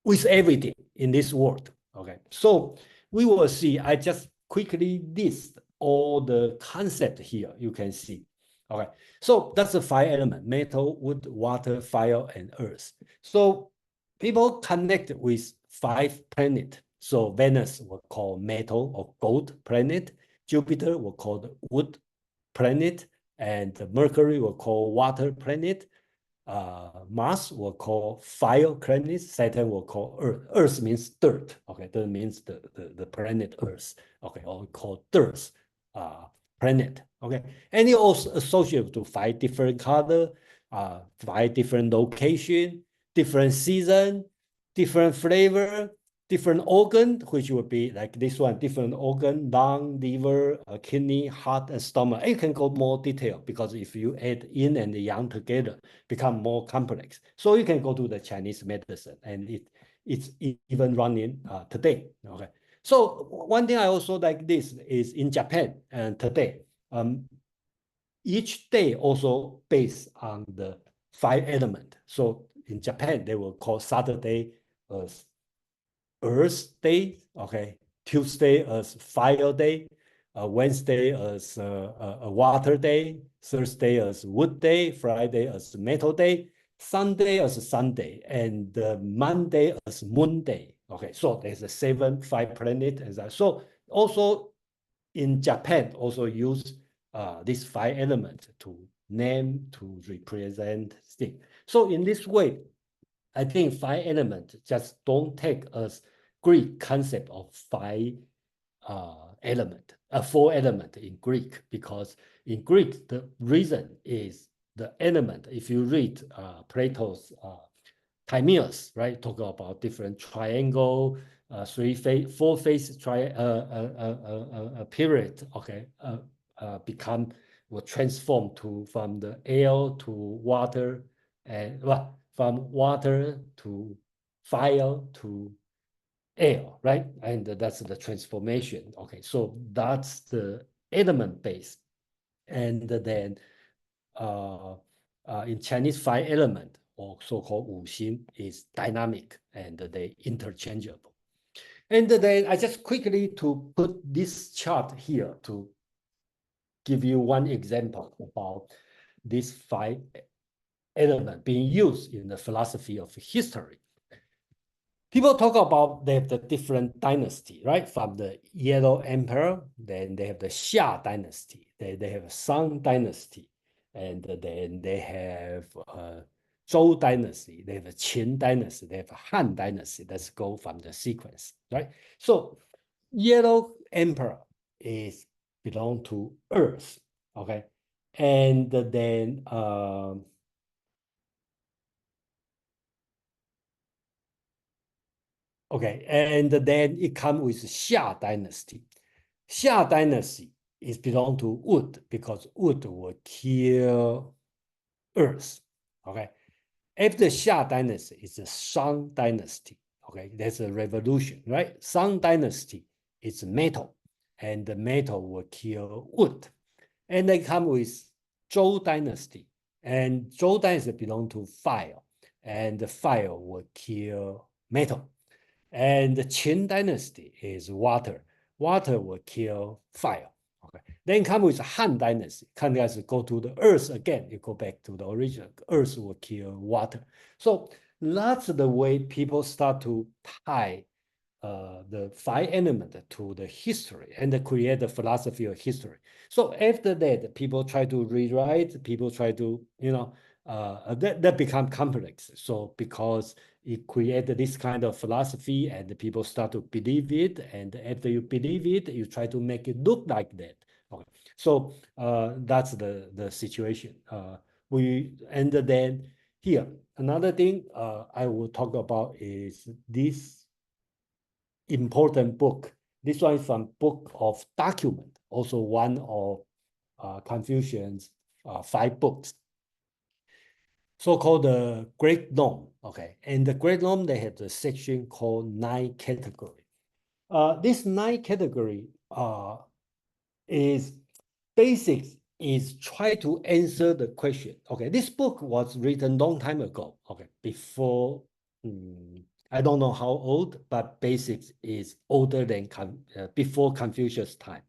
with everything in this world. Okay, so we will see. I just quickly list all the concept here. You can see. Okay, so that's the 5 element: metal, wood, water, fire, and earth. So people connect with 5 planets. So Venus will call metal or gold planet. Jupiter will call the wood planet, and Mercury will call water planet. Mars will call fire planet. Saturn will call Earth. Earth means dirt. Okay, that means the planet Earth. Okay, or we call dirt planet. Okay, and it also associated to 5 different color, 5 different location, different season, different flavor, different organ, which would be like this one, different organ, lung, liver, kidney, heart, and stomach. And you can go more detail because if you add yin and yang together, become more complex. So you can go to the Chinese medicine, and it's even running today. Okay. So one thing I also like this is in Japan and today, each day also based on the 5 element. So in Japan, they will call Saturday as Earth Day, okay, Tuesday as Fire Day, Wednesday as a Water Day, Thursday as Wood Day, Friday as Metal Day, Sunday as Sunday, and Monday as Moon Day. Okay, so there's a 7, 5 planet, and that. So also in Japan, also use these 5 elements to name, to represent things. So in this way, I think 5 elements just don't take as Greek concept of 5 element, 4 element in Greek, because in Greek, the reason is the element. If you read Plato's Timaeus, right, talk about different triangle, 3-phase, 4-phase period, okay, become will transform to from the air to water, and well, from water to fire to air, right? And that's the transformation. Okay, so that's the element base. And then in Chinese, 5 element, or so-called 五行, is dynamic and they interchangeable. And then I just quickly to put this chart here to give you one example about these 5 elements being used in the philosophy of history. People talk about they have the different dynasty, right? From the Yellow Emperor, then they have the Xia dynasty, they have Song dynasty, and then they have Zhou dynasty, they have a Qin dynasty, they have a Han dynasty. Let's go from the sequence, right? So Yellow Emperor is belong to Earth, okay? And then okay, and then it comes with Xia dynasty. Xia dynasty is belong to wood because wood will kill earth. Okay. After Xia dynasty is the Shang dynasty. Okay, there's a revolution, right? Shang dynasty is metal, and the metal will kill wood. And they come with Zhou dynasty, and Zhou dynasty belong to fire, and the fire will kill metal. And the Qin dynasty is water. Water will kill fire. Okay. Then come with Han dynasty. Han dynasty go to the earth again. You go back to the original. Earth will kill water. So that's the way people start to tie the 5 elements to the history and create the philosophy of history. So after that, people try to rewrite, people try to, that become complex. So because it created this kind of philosophy and the people start to believe it. And after you believe it, you try to make it look like that. Okay. So that's the situation. And then here, another thing I will talk about is this important book. This one is from Book of Document, also one of Confucian's 5 books. so-called the Great Norm. Okay, and the Great Norm, they have the section called 9 category. This 9 category is basics is try to answer the question. Okay, this book was written long time ago. Okay, before I don't know how old, but basics is older than before Confucius time.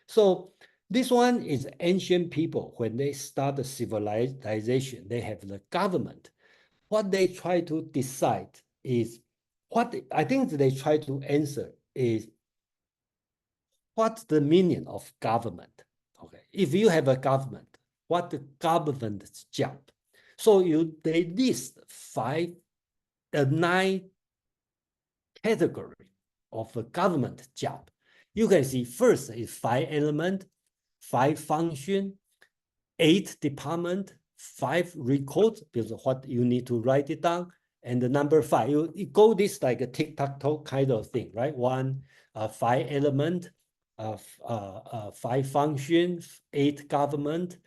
So this one is ancient people when they start the civilization, they have the government. What they try to decide is what I think they try to answer is what's the meaning of government? Okay, if you have a government, what the government's job? So they list 9 category of a government job. You can see first is 5 element, 5 function, 8 department, 5 records, because what you need to write it down, and the number 5. You go this like a tic-tac-toe kind of thing, right? 5 element, 5 functions, 8 government,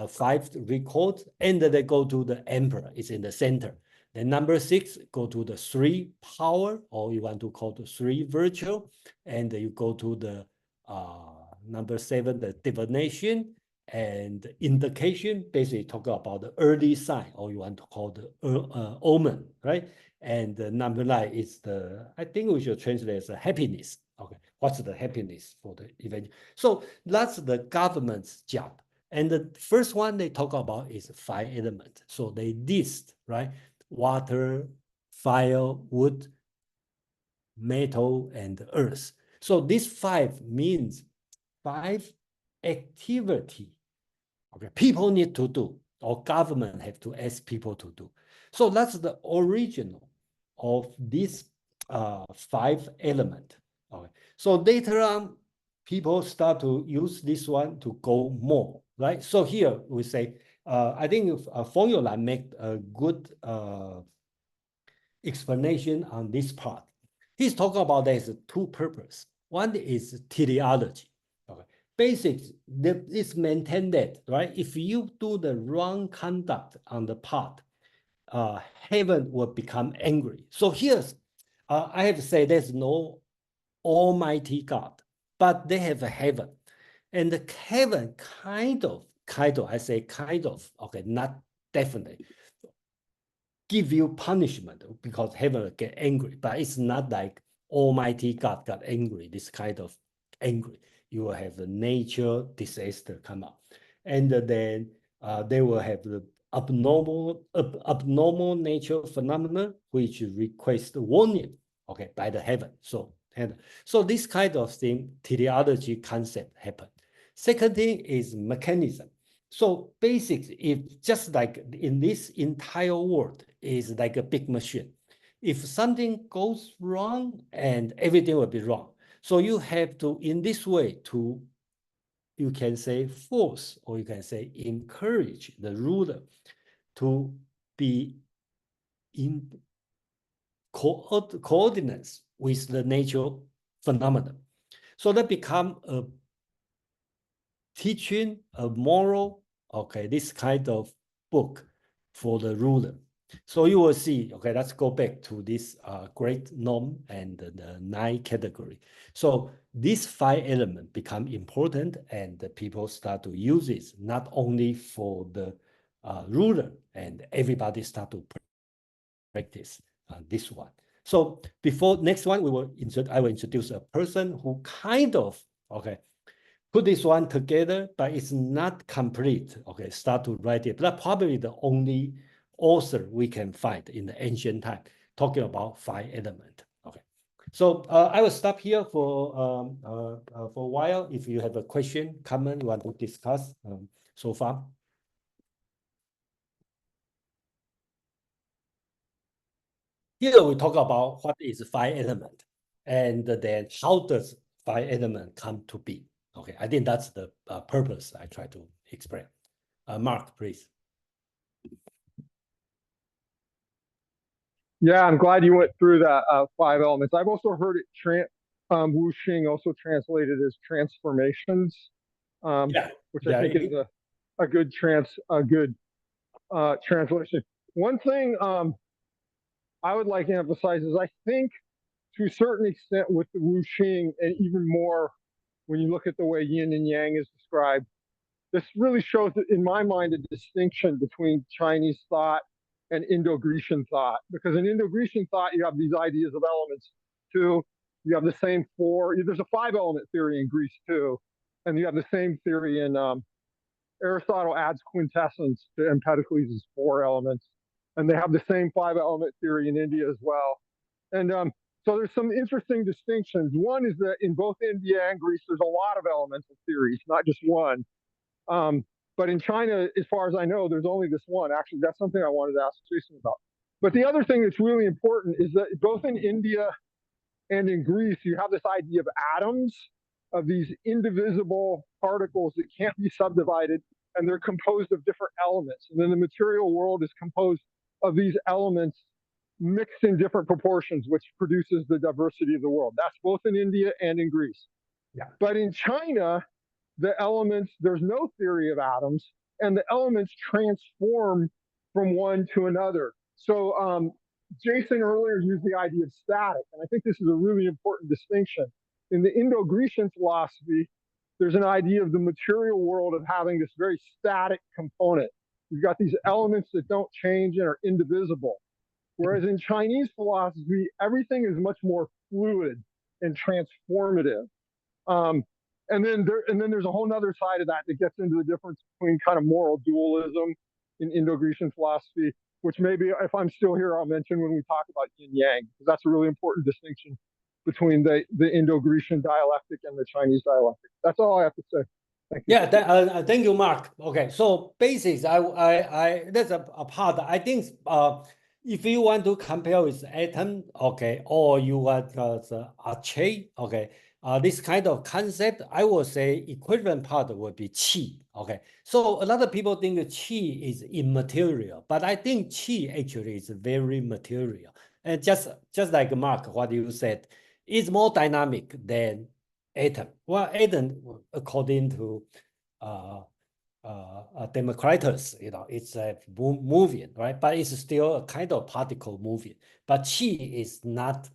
5 records, and then they go to the emperor. It's in the center. Then number 6 go to the 3 power, or you want to call the 3 virtue, and you go to the number 7, the divination, and indication. Basically talk about the early sign, or you want to call the omen, right? And number 9 is I think we should translate as a happiness. Okay, what's the happiness for the event? So that's the government's job. And the first one they talk about is 5 elements. So they list, right? Water, fire, wood, metal, and earth. So this 5 means 5 activity. Okay, people need to do, or government have to ask people to do. So that's the original of this 5 element. Okay, so later on, people start to use this one to go more, right? So here we say, I think Feng Youlan make a good explanation on this part. He's talking about there's 2 purposes. One is teleology. Okay, basics, it's maintained that, right? If you do the wrong conduct on the part, heaven will become angry. So here's, I have to say there's no Almighty God, but they have a heaven. And the heaven kind of, I say kind of, okay, not definitely, give you punishment because heaven will get angry, but it's not like Almighty God got angry, this kind of angry. You will have the nature disaster come up. And then they will have the abnormal nature phenomena, which request warning, okay, by the heaven. So this kind of thing, teleology concept happen. Second thing is mechanism. So basics, if just like in this entire world is like a big machine. If something goes wrong, and everything will be wrong. So you have to, in this way, you can say force, or you can say encourage the ruler to be in coordinates with the natural phenomenon. So that become a teaching, a moral, okay, this kind of book for the ruler. So you will see, okay, let's go back to this great norm and the 9 category. So these 5 elements become important, and the people start to use it, not only for the ruler, and everybody start to practice this one. So before next one, I will introduce a person who kind of, okay, put this one together, but it's not complete. Okay, start to write it. That's probably the only author we can find in the ancient time talking about 5 elements. Okay, so I will stop here for a while. If you have a question, comment, you want to discuss so far. Here we talk about what is 5 element, and then how does 5 element come to be. Okay, I think that's the purpose I try to explain. Mark, please. Yeah, I'm glad you went through that 5 elements. I've also heard it Wu Xing also translated as transformations, Yeah, which I think is a good translation. one thing I would like to emphasize is I think to a certain extent with the Wu Xing, and even more when you look at the way yin and yang is described, this really shows, in my mind, a distinction between Chinese thought and Indo-Grecian thought. Because in Indo-Grecian thought, you have these ideas of elements too. You have the same four. There's a 5-element theory in Greece too, and you have the same theory in Aristotle adds quintessence to Empedocles' 4 elements, and they have the same 5-element theory in India as well. And so there's some interesting distinctions. One is that in both India and Greece, there's a lot of elemental theories, not just one. But in China, as far as I know, there's only this one. Actually, that's something I wanted to ask Jason about. But the other thing that's really important is that both in India and in Greece, you have this idea of atoms, of these indivisible particles that can't be subdivided, and they're composed of different elements. And then the material world is composed of these elements mixed in different proportions, which produces the diversity of the world. That's both in India and in Greece. Yeah. But in China, the elements, there's no theory of atoms, and the elements transform from one to another. So Jason earlier used the idea of static, and I think this is a really important distinction. In the Indo-Grecian philosophy, there's an idea of the material world of having this very static component. You've got these elements that don't change and are indivisible. Whereas in Chinese philosophy, everything is much more fluid and transformative. And then there's a whole other side of that that gets into the difference between kind of moral dualism in Indo-Grecian philosophy, which maybe if I'm still here, I'll mention when we talk about Yin-Yang, because that's a really important distinction between the Indo-Grecian dialectic and the Chinese dialectic. That's all I have to say. Thank you. Yeah, thank you, Mark. Okay, so basics, I that's a part. I think if you want to compare with atom, okay, or you want I Ching, okay, this kind of concept, I would say equivalent part would be qi. Okay, so a lot of people think qi is immaterial, but I think qi actually is very material. And just like Mark, what you said, is more dynamic than atom. Well, atom, according to Democritus, it's moving, right? But it's still a kind of particle moving. But qi is not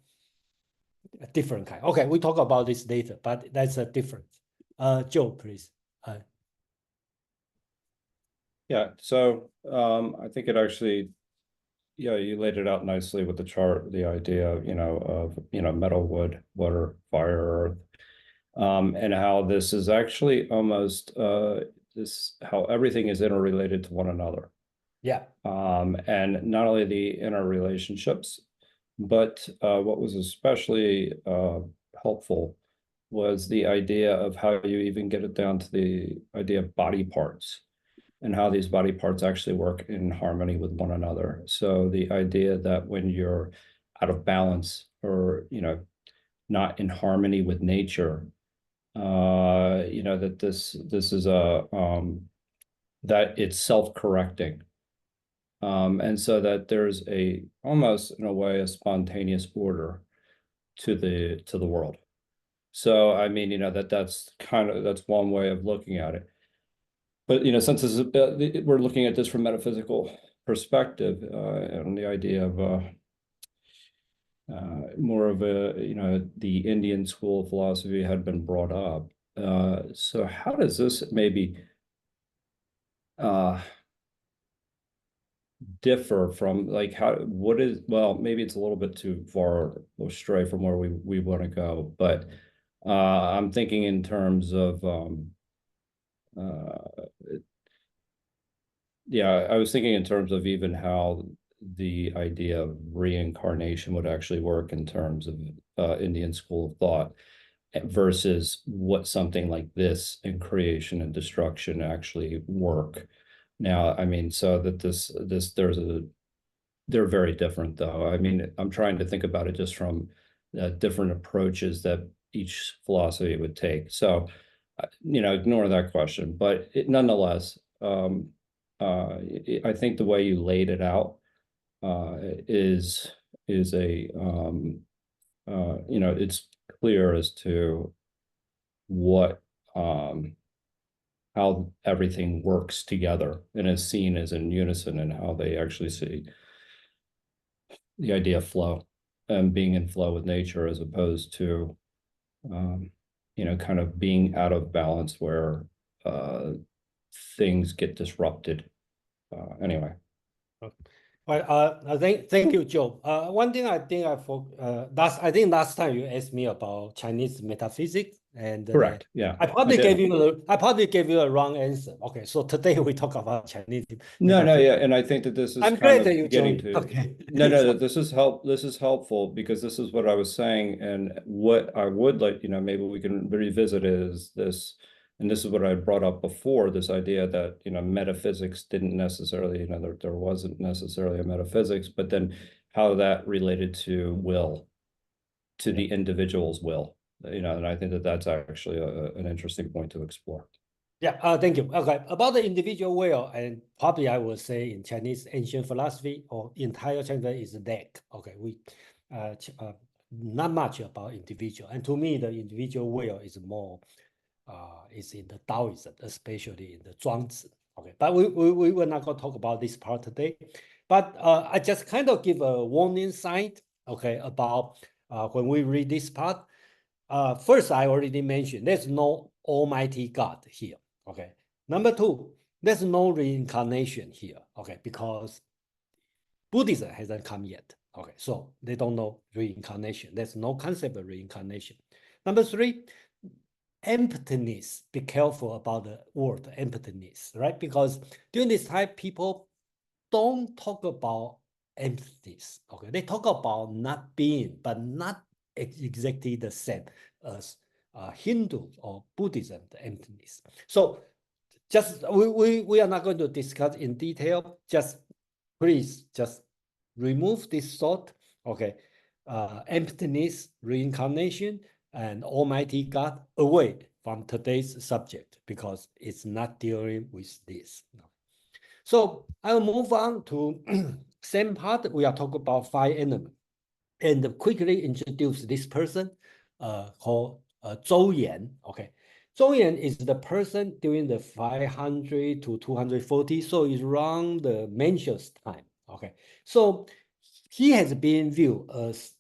a different kind. Okay, we talk about this later, but that's a difference. Joe, please. Yeah, so I think it actually, yeah, you laid it out nicely with the chart, the idea of, metal, wood, water, fire, earth, and how this is actually almost how everything is interrelated to one another. Yeah. And not only the interrelationships, but what was especially helpful was the idea of how you even get it down to the idea of body parts and how these body parts actually work in harmony with one another. So the idea that when you're out of balance or, not in harmony with nature, that this is that it's self-correcting. And so that there's almost in a way, a spontaneous order to the world. So, I mean, that's one way of looking at it. But, since we're looking at this from metaphysical perspective, and the idea of more of the Indian school of philosophy had been brought up. So how does this maybe differ from maybe it's a little bit too far astray from where we want to go, but I'm thinking in terms of I was thinking in terms of even how the idea of reincarnation would actually work in terms of Indian school of thought versus what something like this in creation and destruction actually work. Now, I mean, so that they're very different though. I mean, I'm trying to think about it just from different approaches that each philosophy would take. So, ignore that question, but nonetheless, I think the way you laid it out is a it's clear as to what how everything works together and is seen as in unison, and how they actually see the idea of flow and being in flow with nature, as opposed to kind of being out of balance where things get disrupted. Anyway. Well, thank you, Joe. One thing I think I think last time you asked me about Chinese metaphysics, and Correct. Yeah. I probably gave you a wrong answer. Okay, so today we talk about Chinese. No, yeah, and I think that this is I'm kind glad that of you getting joined. to. Okay. No, this is helpful, because this is what I was saying, and what I would like, maybe we can revisit is this, and this is what I brought up before, this idea that, metaphysics didn't necessarily, there wasn't necessarily a metaphysics, but then how that related to will, to the individual's will, and I think that that's actually an interesting point to explore. Yeah, thank you. Okay, about the individual will, and probably I would say in Chinese ancient philosophy or entire Chinese is that. Okay, we not much about individual, and to me the individual will is more is in the Taoism, especially in the Zhuangzi. Okay, but we will not go talk about this part today. But I just kind of give a warning sign. Okay, about when we read this part. First, I already mentioned there's no Almighty God here. Okay. Number two, there's no reincarnation here. Okay, because Buddhism hasn't come yet. Okay, so they don't know reincarnation. There's no concept of reincarnation. Number three, emptiness. Be careful about the word emptiness, right? Because during this time, people don't talk about emptiness. Okay, they talk about not being, but not exactly the same as Hindu or Buddhism, the emptiness. So just we are not going to discuss in detail. Just please just remove this thought. Okay, emptiness, reincarnation, and Almighty God away from today's subject, because it's not dealing with this. So I'll move on to same part. We are talking about 5 elements, and quickly introduce this person called Zhou Yan. Okay, Zhou Yan is the person during the 500 to 240, so it's around the Mencius time. Okay, so he has been viewed as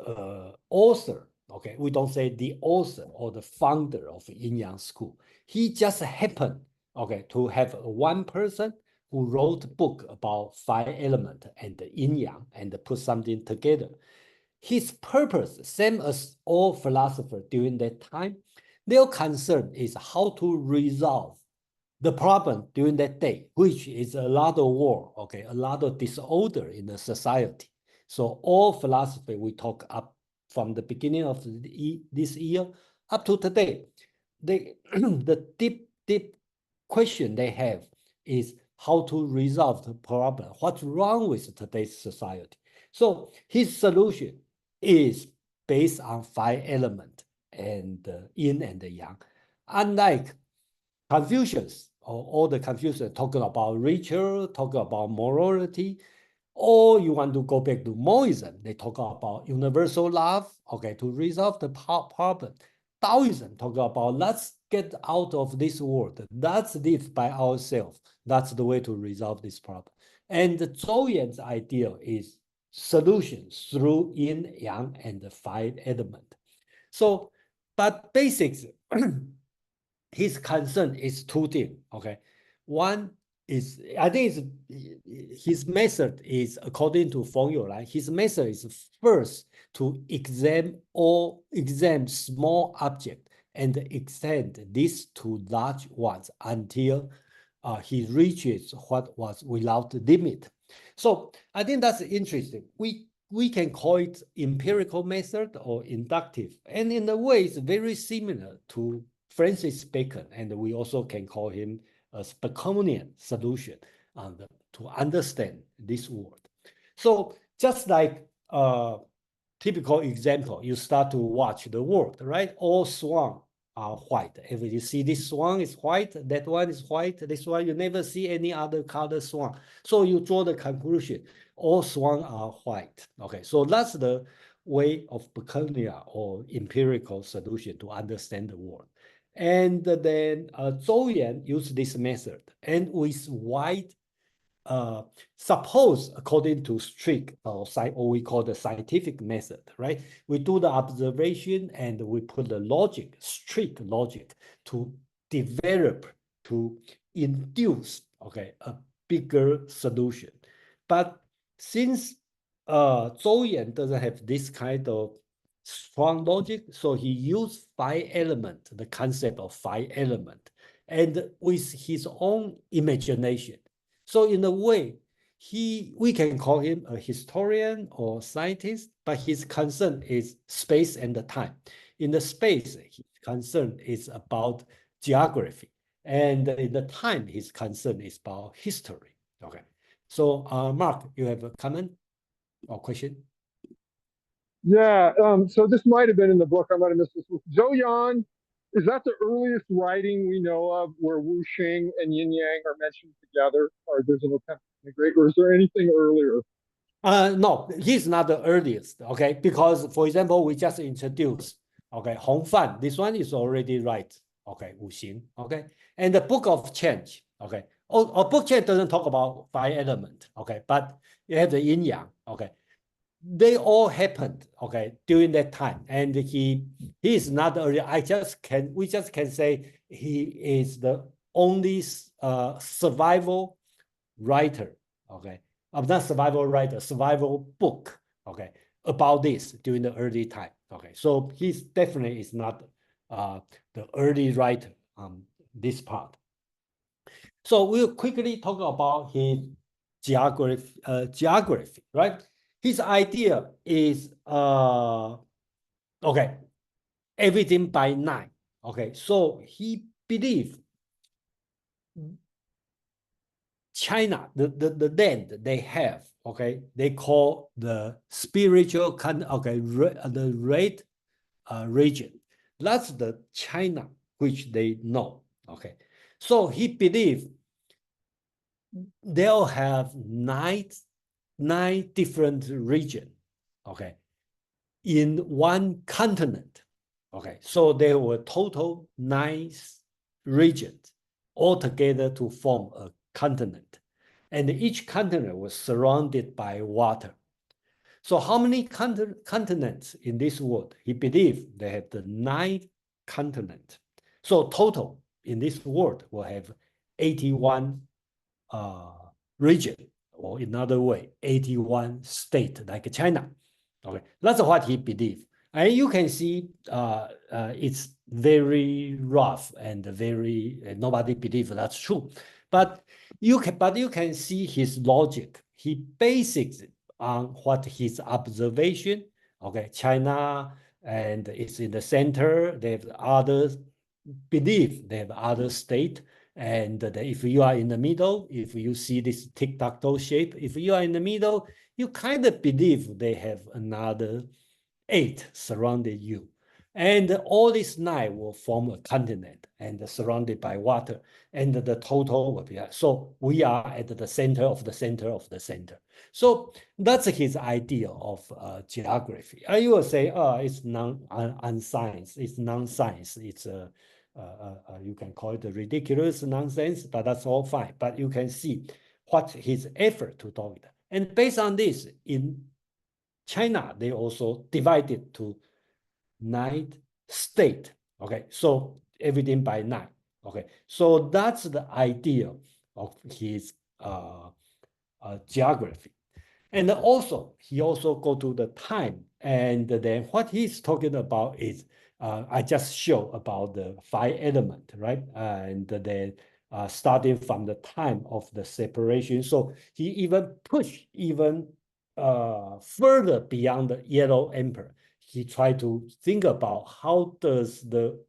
author. Okay, we don't say the author or the founder of Yin-Yang school. He just happened, okay, to have one person who wrote a book about 5 elements and the yin-yang and put something together. His purpose, same as all philosophers during that time, their concern is how to resolve the problem during that day, which is a lot of war, okay, a lot of disorder in the society. So all philosophy we talk up from the beginning of this year up to today, the deep question they have is how to resolve the problem. What's wrong with today's society? So his solution is based on 5 elements and yin and the yang. Unlike Confucius or all the Confucians talking about ritual, talking about morality, or you want to go back to Moism, they talk about universal love, okay, to resolve the problem. Taoism talk about let's get out of this world, let's live by ourselves. That's the way to resolve this problem. And Zhou Yan's idea is solutions through yin, yang, and the 5 elements. So, but basics, his concern is 2 things, okay? One is, I think his method is according to formula. His method is first to examine small object and extend this to large ones until he reaches what was without limit. So I think that's interesting. We can call it empirical method or inductive, and in a way it's very similar to Francis Bacon, and we also can call him a Baconian solution to understand this world. So just like typical example, you start to watch the world, right? All swans are white. If you see this swan is white, that one is white, this one, you never see any other color swan. So you draw the conclusion, all swans are white. Okay, so that's the way of Baconian or empirical solution to understand the world. And then Zhou Yan used this method, and with wide, suppose according to strict or we call the scientific method, right? We do the observation and we put the logic, strict logic, to develop, to induce, okay, a bigger solution. But since Zhou Yan doesn't have this kind of strong logic, so he used 5 elements, the concept of 5 elements, and with his own imagination. So in a way, we can call him a historian or scientist, but his concern is space and the time. In the space, his concern is about geography, and in the time, his concern is about history. Okay. So, Mark, you have a comment or question? Yeah, so this might have been in the book. I might have missed this. Zhou Yan, is that the earliest writing we know of where Wu Xing and Yin-Yang are mentioned together, or there's an attempt to integrate, or is there anything earlier? No, he's not the earliest, okay? Because, for example, we just introduced, okay, Hong Fan. This one is already right, okay, Wu Xing, okay? And the Book of Change, okay? Oh, Book Change doesn't talk about 5 elements, okay? But you have the Yin-Yang, okay? They all happened, okay, during that time. And he is not the early, we just can say he is the only survival writer, okay? Not survival writer, survival book, okay, about this during the early time, okay? So he's definitely is not the early writer on this part. So we'll quickly talk about his geography, right? His idea is, okay, everything by 9, okay? So he believed China, the land they have, okay, they call the spiritual, okay, the red region. That's the China which they know, okay. So he believed they'll have nine different regions, okay, in one continent, okay. So there were total 9 regions altogether to form a continent, and each continent was surrounded by water. So how many continents in this world? He believed they have the 9 continents. So total in this world will have 81 region, or in other way, 81 state like China. Okay, that's what he believed. And you can see it's very rough and very nobody believes that's true. But you can see his logic. He bases it on what his observation. Okay, China and it's in the center. They have others believe they have other state. And if you are in the middle, if you see this tic-tac-toe shape, if you are in the middle, you kind of believe they have another 8 surrounding you. And all these 9 will form a continent and surrounded by water. And the total will be, so we are at the center of the center of the center. So that's his idea of geography. You will say, oh, it's unscience, it's non-science, it's you can call it a ridiculous nonsense, but that's all fine. But you can see what his effort to do it. And based on this, in China, they also divided to 9 states. Okay, so everything by 9. Okay, so that's the idea of his geography. And also, he also go to the time. And then what he's talking about is, I just show about the 5 elements, right? And then starting from the time of the separation. So he even pushed even further beyond the Yellow Emperor. He tried to think about how does the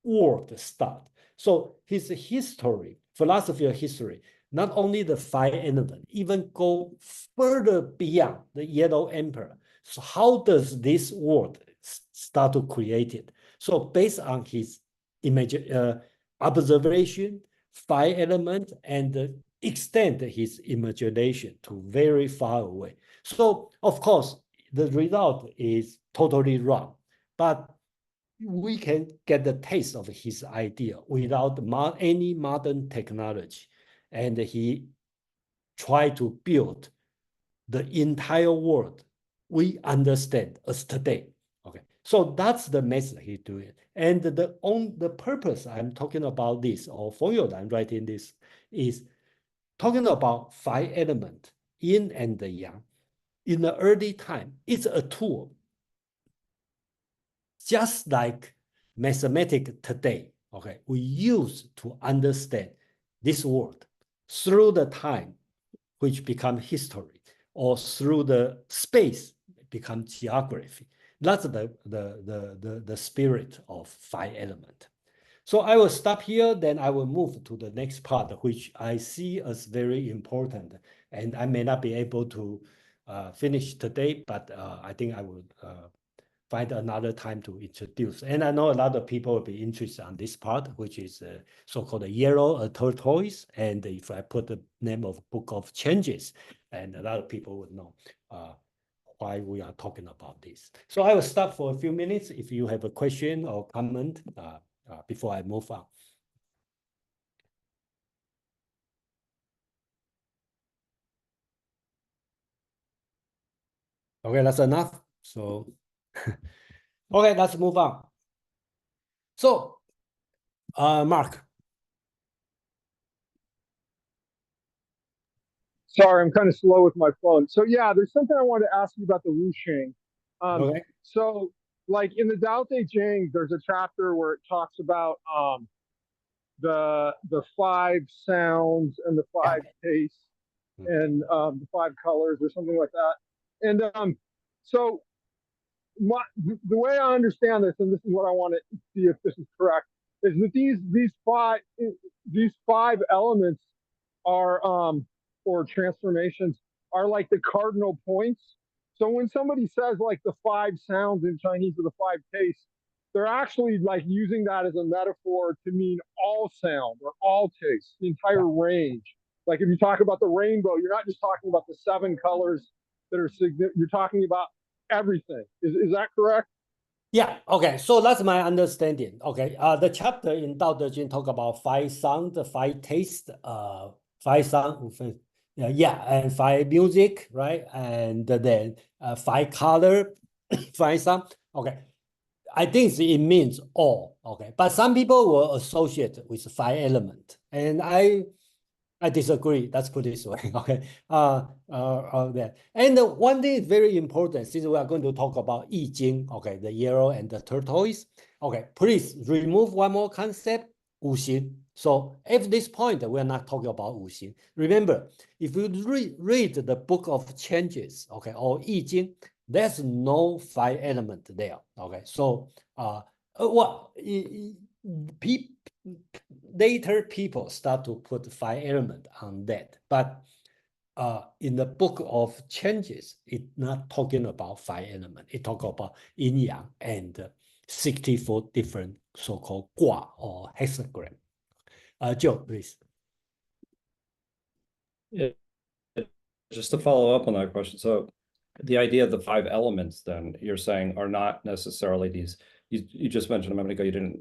world start. So his history, philosophy of history, not only the 5 elements, even go further beyond the Yellow Emperor. So how does this world start to create it? So based on his observation, 5 elements, and extend his imagination to very far away. So of course, the result is totally wrong. But we can get the taste of his idea without any modern technology. And he tried to build the entire world we understand as today. Okay, so that's the method he's doing. And the purpose I'm talking about this, or for you I'm writing this, is talking about 5 elements, yin and the yang. In the early time, it's a tool. Just like mathematics today, okay, we use to understand this world through the time, which become history, or through the space become geography. That's the spirit of 5 elements. So I will stop here, then I will move to the next part, which I see as very important. And I may not be able to finish today, but I think I will find another time to introduce. And I know a lot of people will be interested on this part, which is so-called yellow tortoise. And if I put the name of Book of Changes, and a lot of people would know why we are talking about this. So I will stop for a few minutes if you have a question or comment before I move on. Okay, that's enough. So, okay, let's move on. So, Mark. Sorry, I'm kind of slow with my phone. So yeah, there's something I wanted to ask you about the Wuxing. Okay. So like in the Tao Te Ching, there's a chapter where it talks about the 5 sounds and the 5 tastes and the 5 colors or something like that. And so the way I understand this, and this is what I want to see if this is correct, is that these five elements are or transformations are like the cardinal points. So when somebody says like the 5 sounds in Chinese or the 5 tastes, they're actually like using that as a metaphor to mean all sound or all taste, the entire range. Like if you talk about the rainbow, you're not just talking about the 7 colors that are significant, you're talking about everything. Is that correct? Yeah, okay. So that's my understanding. Okay. The chapter in Tao Te Ching talk about 5 sound, 5 taste, 5 sound, yeah, and 5 music, right? And then 5 color, 5 sound. Okay. I think it means all. Okay. But some people will associate with 5 element. And I disagree. Let's put it this way. Okay. That. And one thing is very important, since we are going to talk about I Ching, okay, the yellow and the tortoise. Okay, please remove one more concept, Wu Xing. So at this point, we are not talking about Wu Xing. Remember, if you read the Book of Changes, okay, or I Ching, there's no 5 element there. Okay, so later people start to put 5 elements on that, but in the Book of Changes, it's not talking about 5 elements. It talks about yin-yang and 64 different so-called gua or hexagram. Joe, please. Yeah, just to follow up on that question. So the idea of the 5 elements, then you're saying, are not necessarily these, you just mentioned a moment ago, you didn't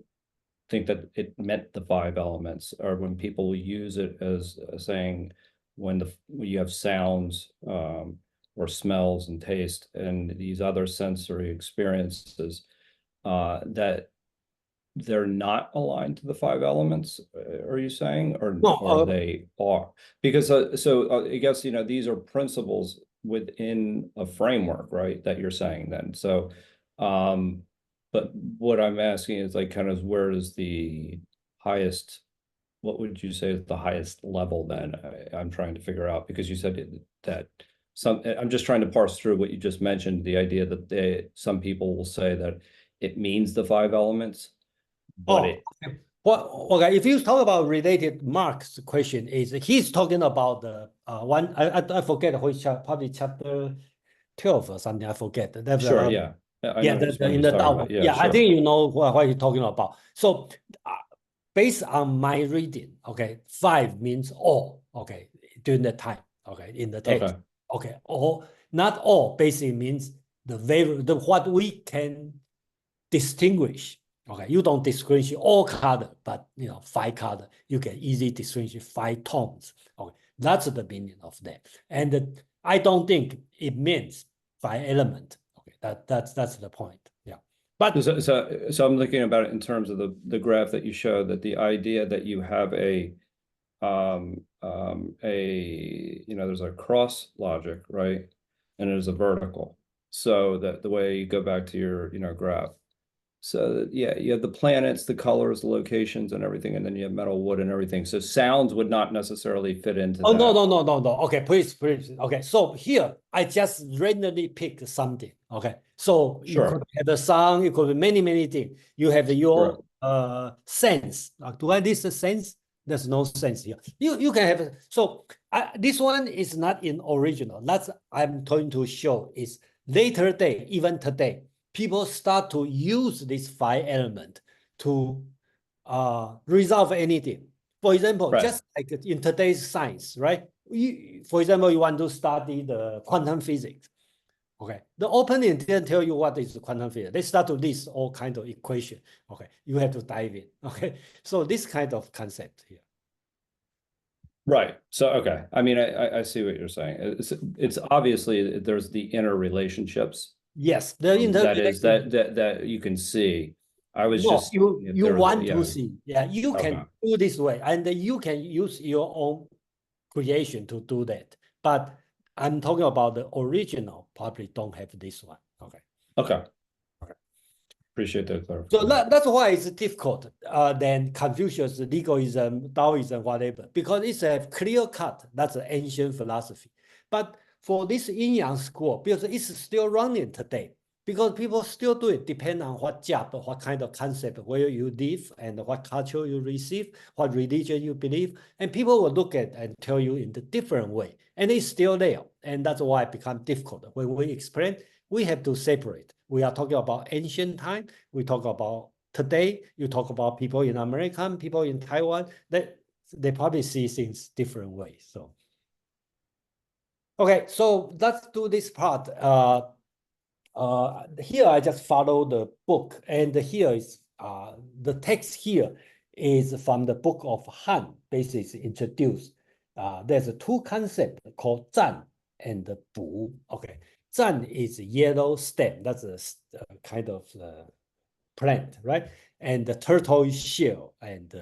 think that it meant the 5 elements, or when people use it as saying when you have sounds or smells and taste and these other sensory experiences that they're not aligned to the 5 elements, are you saying, or they are? Because so I guess, these are principles within a framework, right, that you're saying then. So but what I'm asking is like kind of where is the highest, what would you say is the highest level then? I'm trying to figure out, because you said that I'm just trying to parse through what you just mentioned, the idea that some people will say that it means the 5 elements. But okay. Well, okay, if you talk about related, Mark's question is he's talking about the one, I forget which, probably chapter 12 or something, I forget. That's sure, yeah. I know in the Tao. Yeah, sure. I think you know what you're talking about. So based on my reading, okay, 5 means all, okay, during the time, okay, in the text. Okay, all, not all basically means the what we can distinguish Okay, you don't distinguish all color, but 5 color, you can easily distinguish 5 tones. Okay, that's the meaning of that. And I don't think it means 5 element. Okay, that's the point. Yeah. But so I'm looking about it in terms of the graph that you showed, that the idea that you have there's a cross logic, right? And there's a vertical. So that the way you go back to your, graph. So yeah, you have the planets, the colors, the locations, and everything, and then you have metal, wood, and everything. So sounds would not necessarily fit into oh, that. no. Okay, please. Okay, so here I just randomly pick something. Okay, so you Sure. could have the sound, you could have many things. You have your sense. Do I list the sense? There's no sense here. You can have so this one is not in original. That's I'm going to show is later day, even today, people start to use this 5 element to resolve anything. For example, Right. just like in today's science, right? For example, you want to study the quantum physics. Okay, the opening didn't tell you what is the quantum physics. They start to list all kinds of equations. Okay, you have to dive in. Okay, so this kind of concept here. Right. So, okay. I mean, I see what you're saying. It's obviously there's the inner relationships. Yes, the that you can see. I was just you want to see. Yeah, you Okay. can do this way, and you can use your own creation to do that. But I'm talking about the original. Probably don't have this one. Okay. Okay. Okay. Appreciate that So clarification. that's why it's difficult than Confucius, legalism, Taoism, whatever, because it's a clear cut. That's an ancient philosophy. But for this Yin-Yang school, because it's still running today, because people still do it, depend on what job, what kind of concept, where you live, and what culture you receive, what religion you believe, and people will look at and tell you in the different way, and it's still there, and that's why it becomes difficult. When we explain, we have to separate. We are talking about ancient time. We talk about today. You talk about people in America, people in Taiwan. That they probably see things different ways. So, okay, so let's do this part. Here I just follow the book, and here is the text here is from the book of Han, basically introduced. There's 2 concepts called 战 and 补. Okay, 战 is yellow stem. That's a kind of plant, right? And the turtle shell and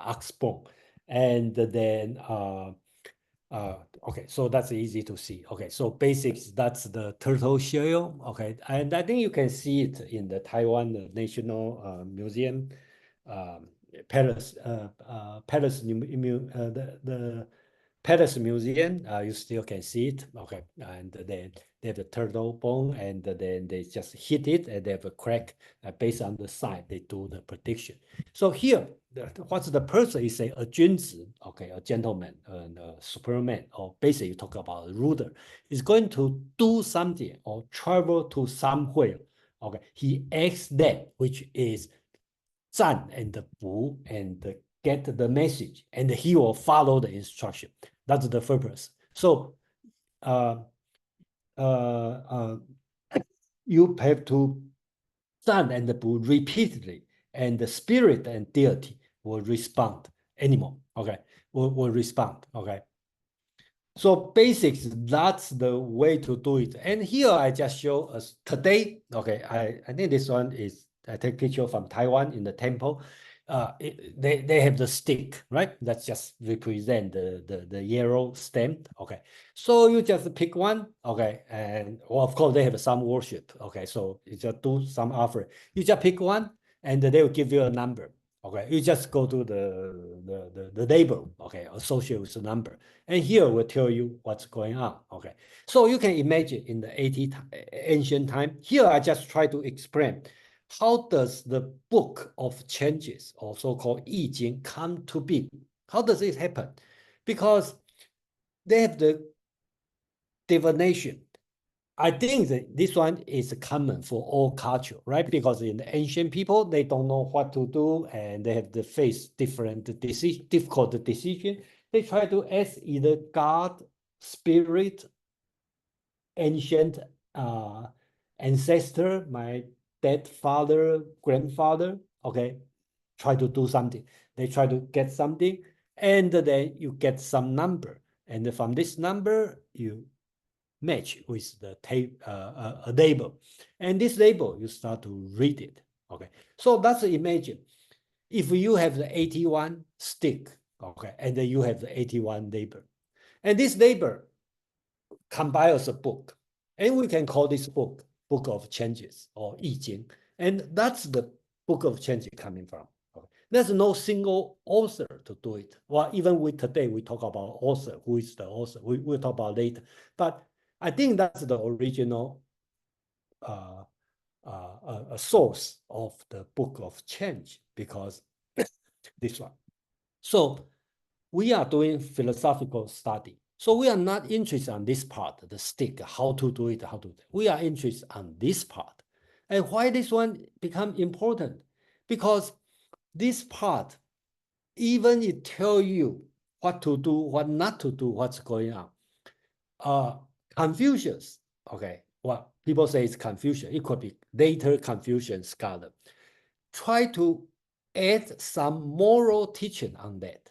oxbone, and then okay, so that's easy to see. Okay, so basics, that's the turtle shell. Okay, and I think you can see it in the Taiwan National Museum, Palace, the Palace Museum. You still can see it. Okay, and then they have the turtle bone, and then they just hit it, and they have a crack. Based on the sign, they do the prediction. So here, what's the person is a junzi, okay, a gentleman, a superman, or basically you talk about a ruler, is going to do something or travel to somewhere. Okay, he acts that, which is 赞 and 补 and get the message, and he will follow the instruction. That's the purpose. So you have to 赞 and 补 repeatedly, and the spirit and deity will respond. Animal, okay, will respond. Okay. So basics, that's the way to do it. And here I just show us today. Okay, I think this one is, I take picture from Taiwan in the temple. They have the stick, right? That just represent the yellow stem. Okay, so you just pick one. Okay, and well, of course they have some worship. Okay, so you just do some offering. You just pick one, and they will give you a number. Okay, you just go to the label. Okay, associate with the number. And here will tell you what's going on. Okay, so you can imagine in the ancient time. Here I just try to explain how does the book of changes, or so-called I Ching, come to be. How does it happen? Because they have the divination. I think that this one is common for all culture, right? Because in the ancient people, they don't know what to do, and they have to face different difficult decision. They try to ask either God, spirit, ancient ancestor, my dead father, grandfather, okay, try to do something. They try to get something, and then you get some number, and from this number you match with the a label, and this label you start to read it. Okay, so that's imagine if you have the 81 stick, okay, and then you have the 81 label, and this label compiles a book, and we can call this book Book of Changes or I Ching, and that's the Book of Changes coming from. Okay. There's no single author to do it. Well, even today we talk about author, who is the author, we'll talk about later, but I think that's the original a source of the Book of Change, because this one. So we are doing philosophical study. So we are not interested on this part, the stick, how to do it, how to do it. We are interested on this part. And why this one become important? Because this part, even it tell you what to do, what not to do, what's going on. Confucius, okay, well, people say it's Confucius. It could be later Confucian scholar. Try to add some moral teaching on that.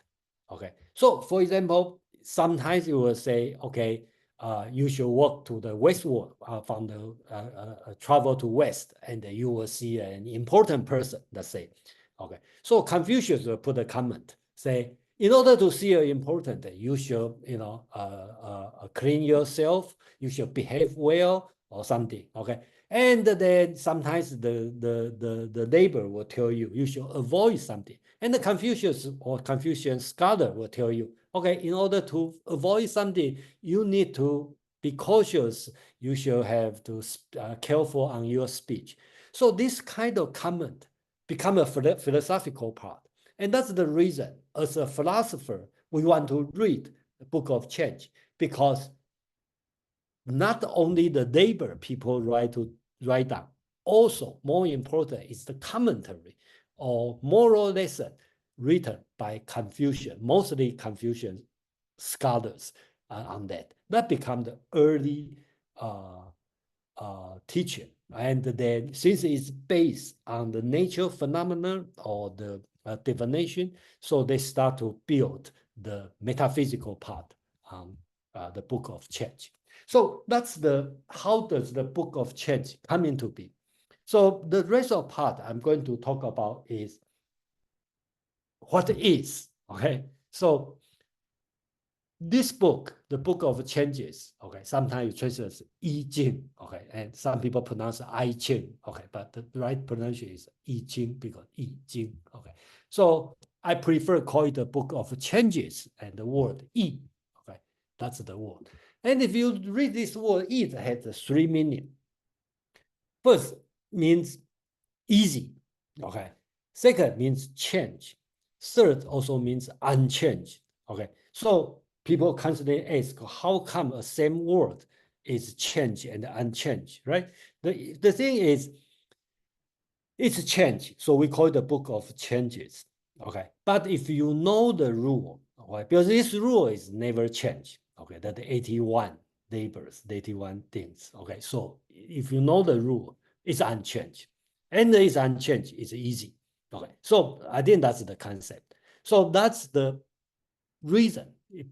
Okay, so for example, sometimes you will say, okay, you should walk to the westward from the travel to west, and you will see an important person, let's say. Okay, so Confucius will put a comment, say, in order to see an important, you should, clean yourself, you should behave well or something. Okay, and then sometimes the neighbor will tell you, you should avoid something. And the Confucius or Confucian scholar will tell you, okay, in order to avoid something, you need to be cautious. You should have to careful on your speech. So this kind of comment become a philosophical part. And that's the reason, as a philosopher, we want to read the Book of Change, because not only the labor people write down, also more important is the commentary or moral lesson written by Confucian, mostly Confucian scholars on that. That become the early teaching. And then since it's based on the nature phenomenon or the divination, so they start to build the metaphysical part on the Book of Change. So that's how does the Book of Change come into being? So the rest of part I'm going to talk about is what is, okay? So this book, the Book of Changes, okay, sometimes you translate as I Ching, okay, and some people pronounce I Ching, okay, but the right pronunciation is I Ching because I Ching, okay. So I prefer call it the Book of Changes, and the word I, okay, that's the word. And if you read this word, it has three meanings. First means easy, okay. Second means change. Third also means unchanged, okay. So people constantly ask, how come a same word is changed and unchanged, right? The thing is, it's change, so we call it the Book of Changes, okay? But if you know the rule, okay, because this rule is never changed, okay, that the 81 labors, the 81 things, okay? So if you know the rule, it's unchanged. And it's unchanged, it's easy, okay? So I think that's the concept. So that's the reason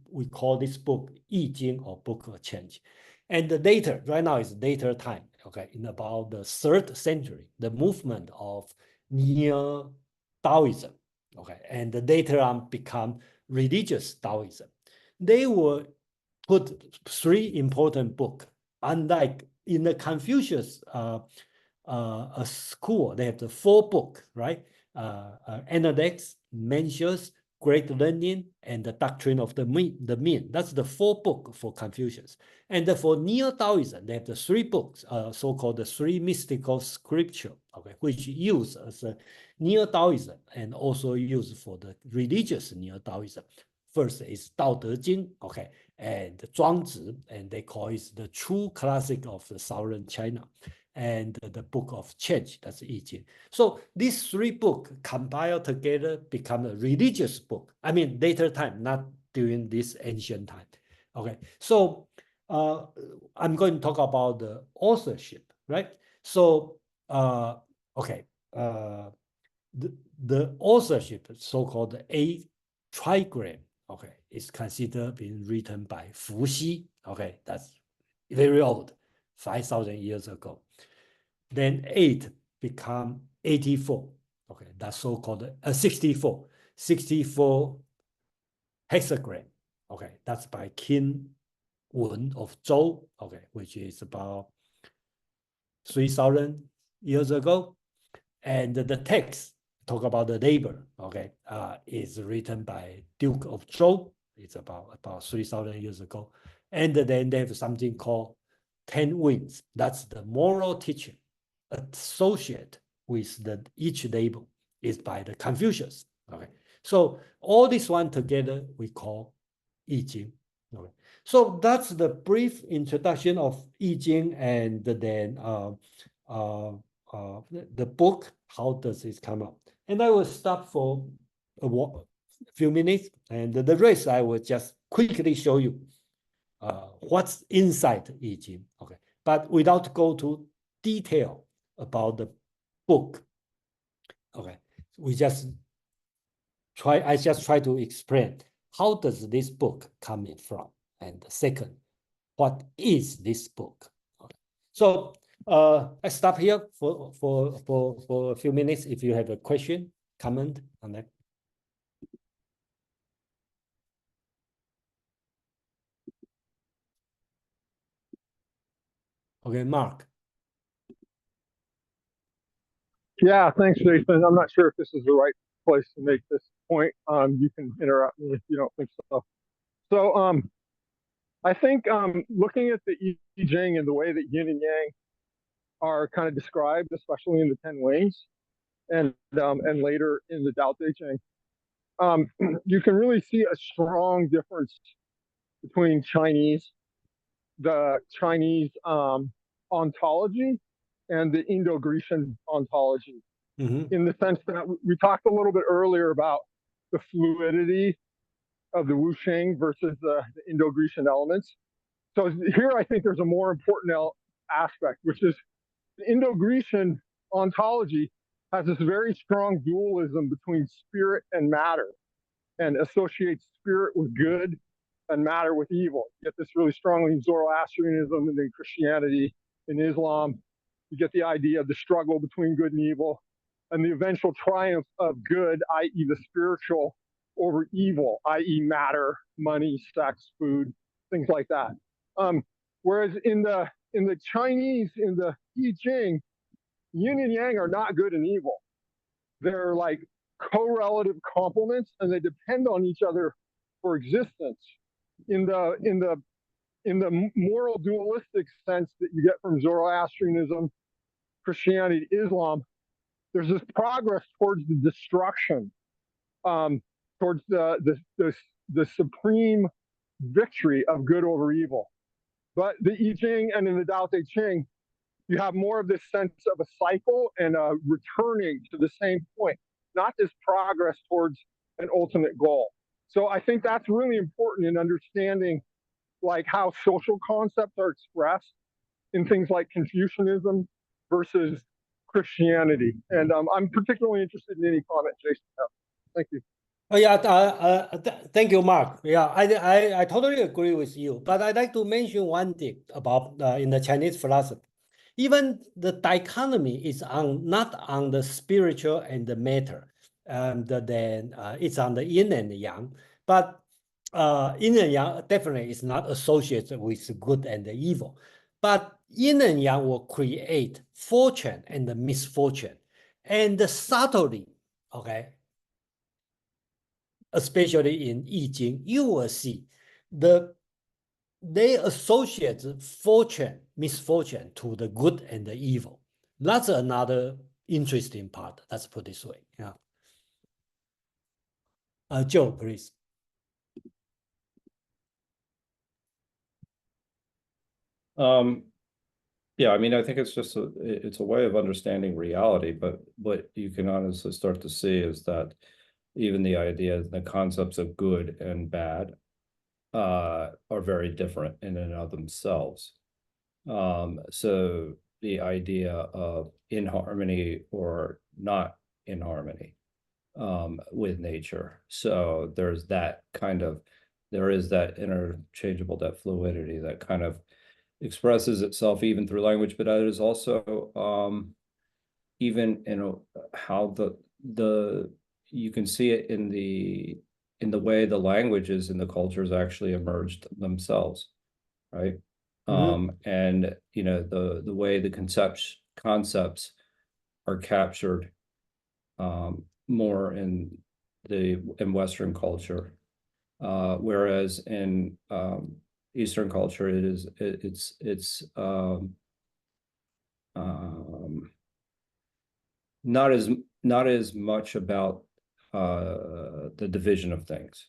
we call this book I Ching or Book of Change. And the later, right now is later time, okay, in about the 3rd century, the movement of Neo-Taoism, okay, and later on become religious Taoism. They will put 3 important books, unlike in the Confucius school, they have the 4 books, right? Analects, Mencius, Great Learning, and the Doctrine of the Mean. That's the 4 books for Confucius. And for Neo-Taoism, they have the 3 books, so-called the 3 mystical scripture, okay, which used as a Neo-Taoism and also used for the religious Neo-Taoism. First is Dao De Jing, okay, and Zhuangzi, and they call it the true classic of the southern China, and the Book of Change, that's I Ching. So these 3 books compiled together become a religious book. I mean, later time, not during this ancient time. Okay, so I'm going to talk about the authorship, right? So, okay, the authorship, so-called A trigram, okay, is considered being written by Fu Xi. Okay, that's very old, 5,000 years ago. Then 8 become 84. Okay, that's so-called 64 hexagram. Okay, that's by Qin Wen of Zhou. Okay, which is about 3,000 years ago. And the text talk about the labor, okay, is written by Duke of Zhou. It's about 3,000 years ago. And then they have something called 10 Winds. That's the moral teaching associated with each label is by the Confucius. Okay, so all this one together we call I Ching. Okay, so that's the brief introduction of I Ching, and then the book. How does this come up? And I will stop for a few minutes, and the rest I will just quickly show you what's inside I Ching. Okay, but without go to detail about the book. Okay, I just try to explain how does this book come in from, and second, what is this book? Okay. So I stop here for a few minutes. If you have a question, comment on that. Okay, Mark. Yeah, thanks, Jason. I'm not sure if this is the right place to make this point. You can interrupt me if you don't think so. So I think looking at the I Ching and the way that Yin and Yang are kind of described, especially in the 10 Wings and later in the Tao Te Ching, you can really see a strong difference between the Chinese ontology and the Indo-Grecian ontology, in the sense that we talked a little bit earlier about the fluidity of the Wuxing versus the Indo-Grecian elements. So here I think there's a more important aspect, which is the Indo-Grecian ontology has this very strong dualism between spirit and matter, and associates spirit with good and matter with evil. You get this really strongly in Zoroastrianism and in Christianity, in Islam. You get the idea of the struggle between good and evil, and the eventual triumph of good, i.e. the spiritual, over evil, i.e. matter, money, sex, food, things like that. Whereas in the Chinese, in the I Ching, yin and yang are not good and evil. They're like correlative complements, and they depend on each other for existence. In the moral dualistic sense that you get from Zoroastrianism, Christianity, Islam, there's this progress towards the destruction, towards the supreme victory of good over evil. But the I Ching and in the Tao Te Ching, you have more of this sense of a cycle and returning to the same point, not this progress towards an ultimate goal. So I think that's really important in understanding like how social concepts are expressed in things like Confucianism versus Christianity. And I'm particularly interested in any comment Jason has. Thank you. Oh yeah, thank you, Mark. Yeah, I totally agree with you. But I'd like to mention one thing about in the Chinese philosophy. Even the dichotomy is not on the spiritual and the matter, and then it's on the yin and yang. But yin and yang definitely is not associated with good and the evil. But yin and yang will create fortune and the misfortune, and subtly, okay, especially in I Ching, you will see they associate fortune, misfortune to the good and the evil. That's another interesting part. Let's put it this way. Yeah. Joe, please. Yeah, I mean, I think it's just it's a way of understanding reality, but what you can honestly start to see is that even the ideas, the concepts of good and bad are very different in and of themselves. So the idea of in harmony or not in harmony with nature. So there's that kind of, there is that interchangeable, that fluidity that kind of expresses itself even through language, but it is also even in how the you can see it in the way the languages and the cultures actually emerged themselves, right? And you know, the way the concepts are captured more in Western culture, whereas in Eastern culture it's not as much about the division of things,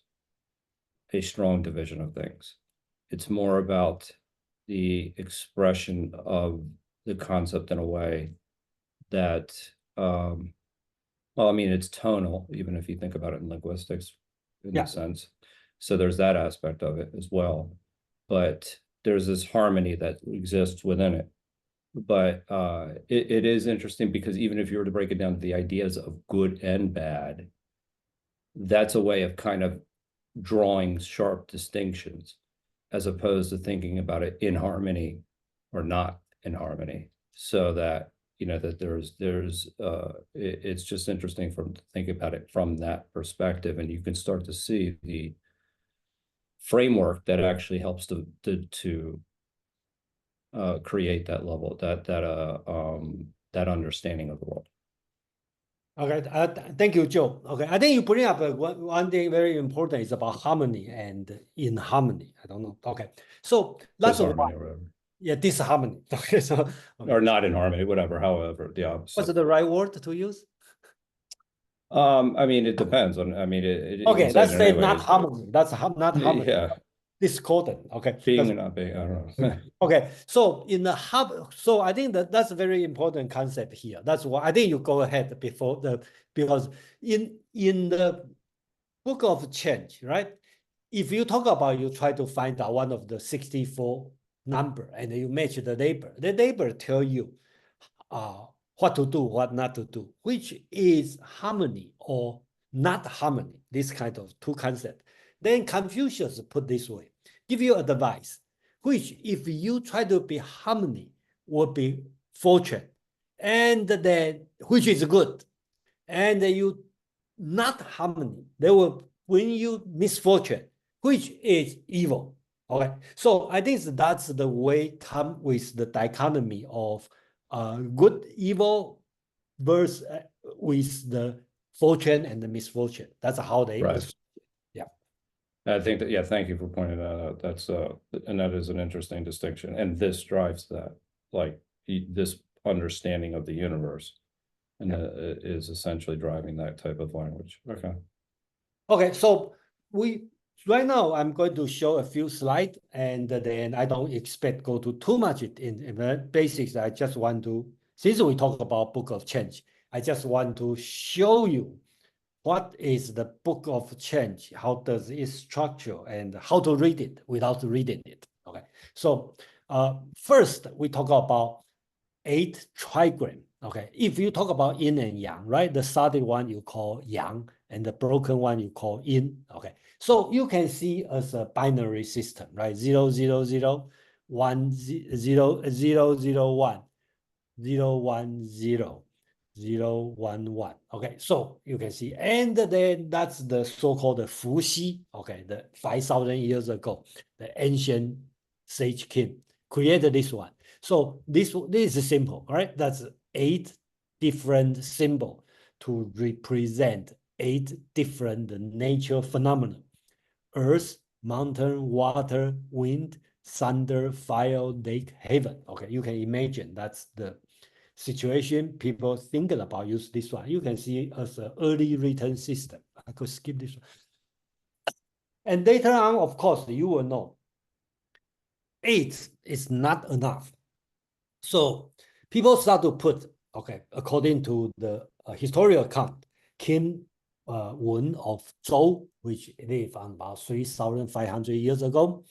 a strong division of things. It's more about the expression of the concept in a way that well, I mean, it's tonal, even if you think about it in linguistics in Yeah. a sense. So there's that aspect of it as well. But there's this harmony that exists within it. But it is interesting because even if you were to break it down to the ideas of good and bad, that's a way of kind of drawing sharp distinctions as opposed to thinking about it in harmony or not in harmony. So that, you know, that it's just interesting to think about it from that perspective, and you can start to see the framework that actually helps to create that level, that understanding of the world. Okay, thank you, Joe. Okay, I think you bring up one thing very important is about harmony and in harmony. I don't know. Okay, so that's Disharmony or whatever. Yeah, disharmony. Okay, so okay. Or not in harmony, whatever, however, the opposite. What's the right word to use? I mean, it depends on, I mean, Okay, let's say not harmony. That's not harmony. Yeah. Discordant. Okay. Being and not being, I don't know. Okay, so in the so I think that's a very important concept here. That's why I think you go ahead before because in the book of change, right? If you talk about you try to find out one of the 64 number and you match the neighbor tell you what to do, what not to do, which is harmony or not harmony, this kind of two concepts. Then Confucius put this way, give you advice, which if you try to be harmony will be fortune, and then which is good, and you not harmony, they will bring you misfortune, which is evil. Okay, so I think that's the way come with the dichotomy of good, evil, versus with the fortune and the misfortune. That's how they. Right. Yeah. I think that, yeah, thank you for pointing that out. That's and that is an interesting distinction. And this drives that, like this understanding of the universe, and is essentially driving that type of language. Okay. Okay, so right now I'm going to show a few slides, and then I don't expect go to too much in the basics. I just want to, since we talk about Book of Change, I just want to show you what is the Book of Change, how does it structure, and how to read it without reading it. Okay, so first we talk about 8 trigram. Okay, if you talk about yin and yang, right? The solid one you call yang, and the broken one you call yin. Okay, so you can see as a binary system, right? 0, 0, 0, 1, 0, 0, 0, 1, 0, 1, 0, 0, 1, 1. Okay, so you can see, and then that's the so-called the Fuxi. Okay, the 5,000 years ago, the ancient sage king created this one. So this is simple, right? That's 8 different symbols to represent 8 different nature phenomena: earth, mountain, water, wind, thunder, fire, lake, heaven. Okay, you can imagine that's the situation people thinking about use this one. You can see as an early written system. I could skip this one. And later on, of course, you will know 8 is not enough. So people start to put, okay, according to the historical account, King Wen of Zhou, which lived about 3,500 years ago,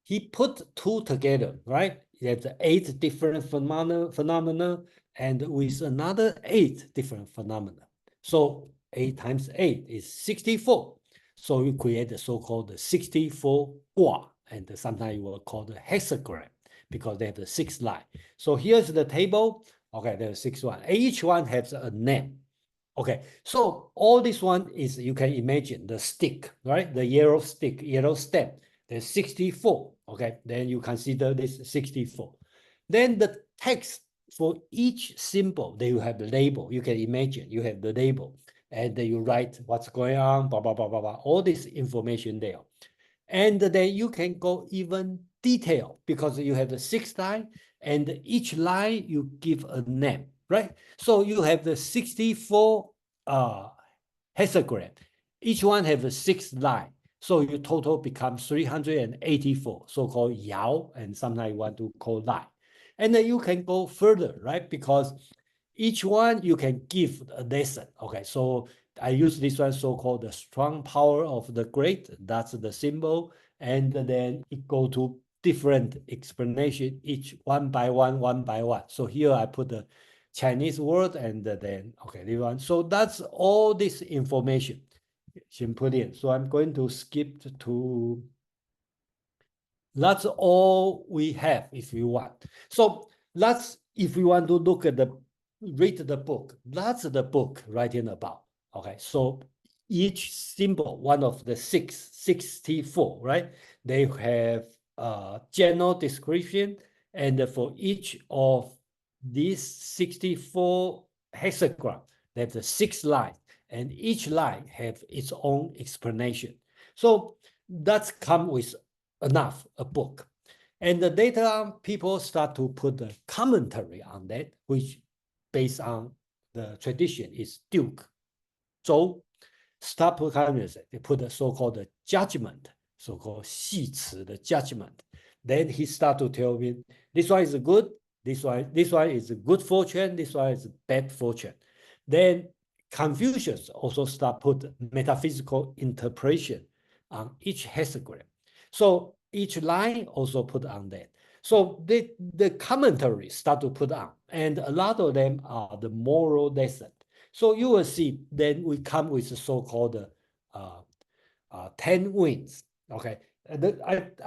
he put 2 together, right? There's 8 different phenomena, and with another 8 different phenomena. So 8 times 8 is 64. So you create the so-called 64 gua, and sometimes you will call the hexagram because they have the 6 line. So here's the table. Okay, there's 6 one. Each one has a name. Okay, so all this one is, you can imagine the stick, right? The yellow stick, yellow stem. There's 64. Okay, then you consider this 64. Then the text for each symbol, they will have the label. You can imagine you have the label, and then you write what's going on, blah, blah, blah, blah, blah, all this information there. And then you can go even detail because you have the 6 line, and each line you give a name, right? So you have the 64 hexagram. Each one have a 6 line. So your total becomes 384, so-called yao, and sometimes you want to call line. And then you can go further, right? Because each one you can give a lesson. Okay, so I use this one so-called the strong power of the great. That's the symbol. And then it go to different explanation, each one by one, one by one. So here I put the Chinese word and then, okay, this one. So that's all this information should put in. So I'm going to skip to, that's all we have if you want. So that's, if you want to look at the, read the book, that's the book writing about. Okay, so each symbol, one of the 64, right? They have a general description, and for each of these 64 hexagram, they have the 6 lines, and each line have its own explanation. So that's come with enough, a book. And later on, people start to put the commentary on that, which based on the tradition is Duke. So start put commentary, they put the so-called judgment, so-called 系词 the judgment. Then he start to tell me, this one is good, this one is good fortune, this one is bad fortune. Then Confucius also start put metaphysical interpretation on each hexagram. So each line also put on that. So the commentary start to put on, and a lot of them are the moral lesson. So you will see, then we come with the so-called 10 winds. Okay,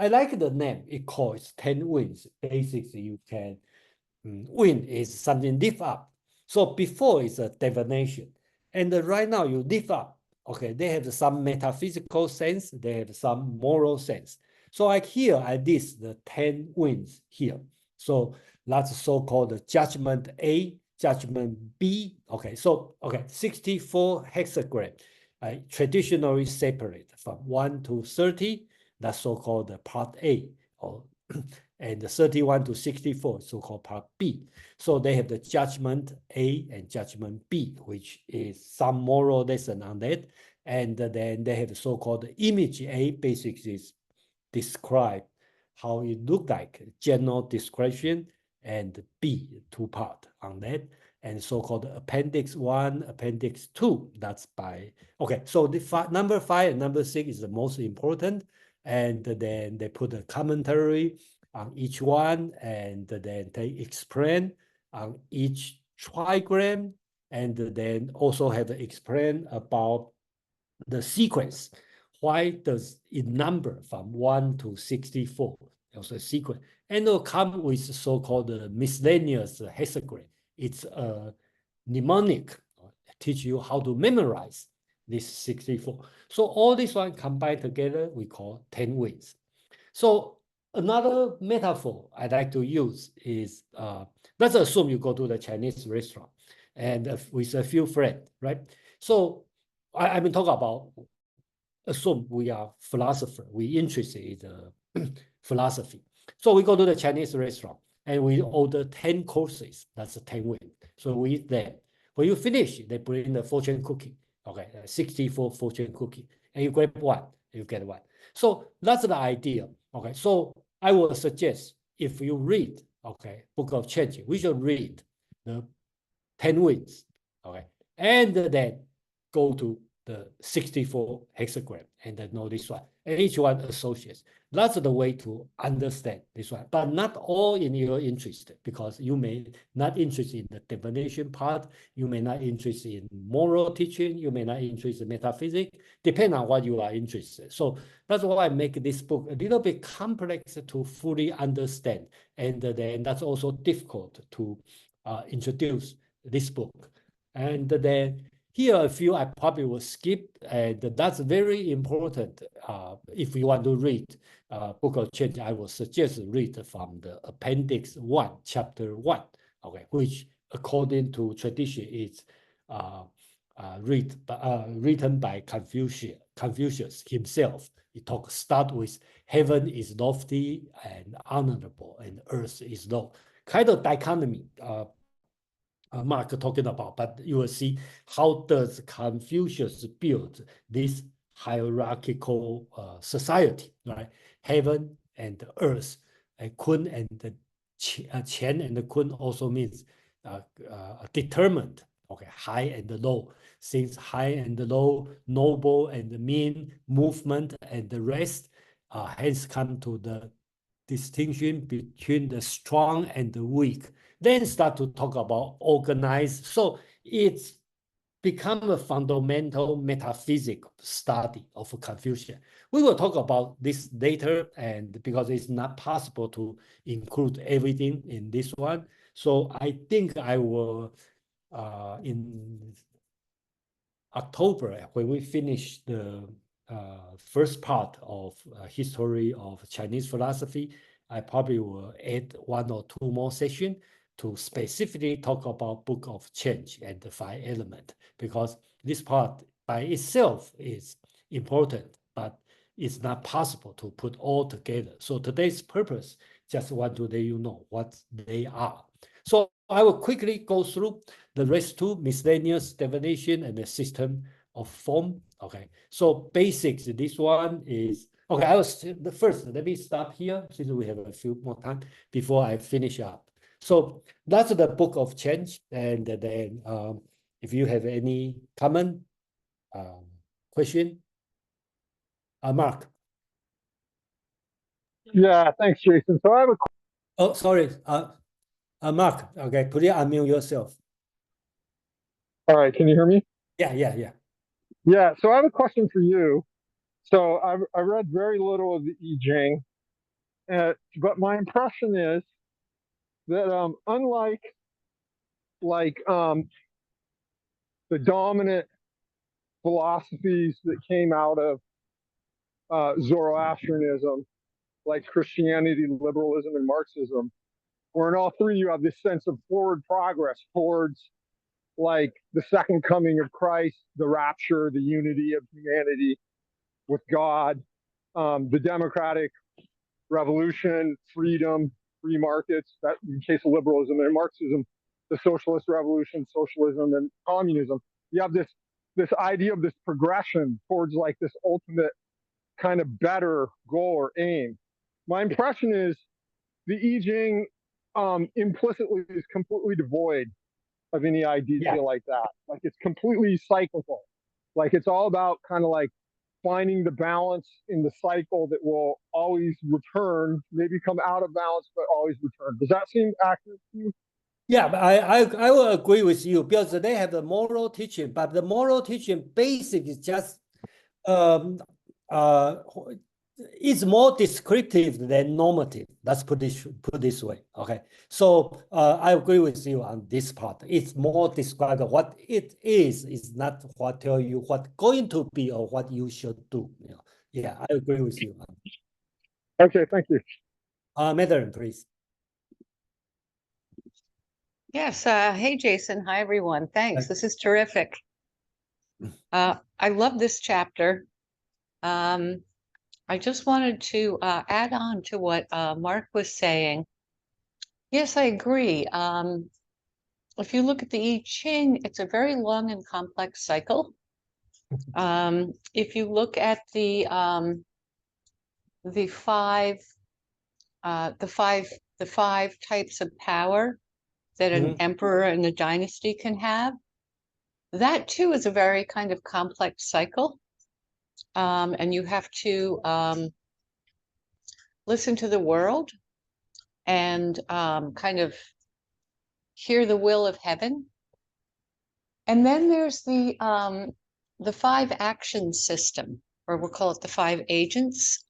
I like the name. It calls 10 winds. Basically, you can, wind is something lift up. So before it's a divination, and right now you lift up. Okay, they have some metaphysical sense. They have some moral sense. So like here, I list the 10 winds here. So that's so-called judgment A, judgment B. Okay, so 64 hexagram, traditionally separate from 1 to 30. That's so-called part A, or and the 31 to 64, so-called part B. So they have the judgment A and judgment B, which is some moral lesson on that. And then they have the so-called image A, basically describe how it looked like, general description, and B, 2 part on that. And so-called appendix 1, appendix 2, that's by, okay, so the number 5 and number 6 is the most important. And then they put a commentary on each one, and then they explain on each trigram, and then also have to explain about the sequence. Why does it number from 1 to 64? Also a sequence. And it will come with so-called miscellaneous hexagram. It's a mnemonic, teach you how to memorize this 64. So all this one combined together, we call 10 winds. So another metaphor I like to use is, let's assume you go to the Chinese restaurant and with a few friends, right? So I've been talking about, assume we are philosopher, we interested in philosophy. So we go to the Chinese restaurant and we order 10 courses, that's a 10 win. So we eat there. When you finish, they bring the fortune cookie, okay, 64 fortune cookie, and you grab one, you get one. So that's the idea, okay? So I would suggest, if you read, okay, Book of Change, we should read the 10 winds, okay? And then go to the 64 hexagram and then know this one. And each one associates. That's the way to understand this one, but not all in your interest, because you may not interested in the divination part, you may not interested in moral teaching, you may not interested in metaphysics, depend on what you are interested. So that's why I make this book a little bit complex to fully understand. And then that's also difficult to introduce this book. And then here a few I probably will skip, and that's very important. If you want to read Book of Change, I will suggest read from the Appendix 1, Chapter 1, okay, which according to tradition is written by Confucius himself. He start with heaven is lofty and honorable, and earth is low. Kind of dichotomy Mark talking about, but you will see how does Confucius build this hierarchical society, right? Heaven and earth, and kun and the qian and the kun also means determined, okay, high and low. Since high and low, noble and mean, movement and the rest, hence come to the distinction between the strong and the weak. Then start to talk about organized. So it's become a fundamental metaphysical study of Confucius. We will talk about this later, and because it's not possible to include everything in this one. So I think I will, in October, when we finish the first part of history of Chinese philosophy, I probably will add 1 or 2 more sessions to specifically talk about Book of Change and the 5 elements, because this part by itself is important, but it's not possible to put all together. So today's purpose, just want to let you know what they are. So I will quickly go through the rest 2, miscellaneous, divination, and the system of form. Okay, so basics, this one is, okay, I was the first, let me stop here since we have a few more time before I finish up. So that's the Book of Change. And then if you have any comment, question, Mark. Yeah, thanks, Jason. So I have a Oh, sorry, Mark, okay, please unmute yourself. all right, can you hear me? Yeah. Yeah, so I have a question for you. So I read very little of the I Ching, but my impression is that unlike the dominant philosophies that came out of Zoroastrianism, like Christianity, liberalism, and Marxism, where in all 3 you have this sense of forward progress towards like the second coming of Christ, the rapture, the unity of humanity with God, the democratic revolution, freedom, free markets, that in case of liberalism, and Marxism, the socialist revolution, socialism, and communism. You have this idea of this progression towards like this ultimate kind of better goal or aim. My impression is the I Ching implicitly is completely devoid of any idea like that. Like it's completely cyclical. Like it's all about kind of like finding the balance in the cycle that will always return, maybe come out of balance, but always return. Does that seem accurate to you? Yeah, but I will agree with you, because they have the moral teaching, but the moral teaching basic is just it's more descriptive than normative. Let's put this way. Okay, so I agree with you on this part. It's more describe what it is not what tell you what going to be or what you should do. You know? Yeah, I agree with you. Okay, thank you. Madeline, please. Yes. Hey, Jason. Hi, everyone. Thanks. This is terrific. I love this chapter. I just wanted to add on to what Mark was saying. Yes, I agree. If you look at the I Ching, it's a very long and complex cycle. If you look at the five types of power that an emperor and a dynasty can have, that too is a very kind of complex cycle. And you have to listen to the world and kind of hear the will of heaven. And then there's the 5 action system, or we'll call it the 5 agents,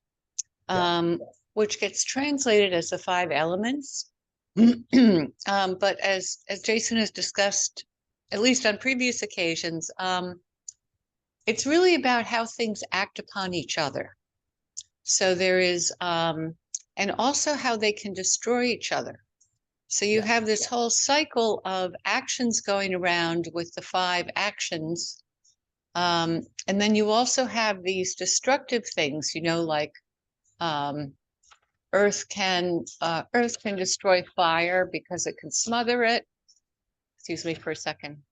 which gets translated as the 5 elements. But as Jason has discussed, at least on previous occasions, it's really about how things act upon each other. So there is, and also how they can destroy each other. So you have this whole cycle of actions going around with the 5 actions. And then you also have these destructive things, you know, like earth can destroy fire because it can smother it. Excuse me for a second.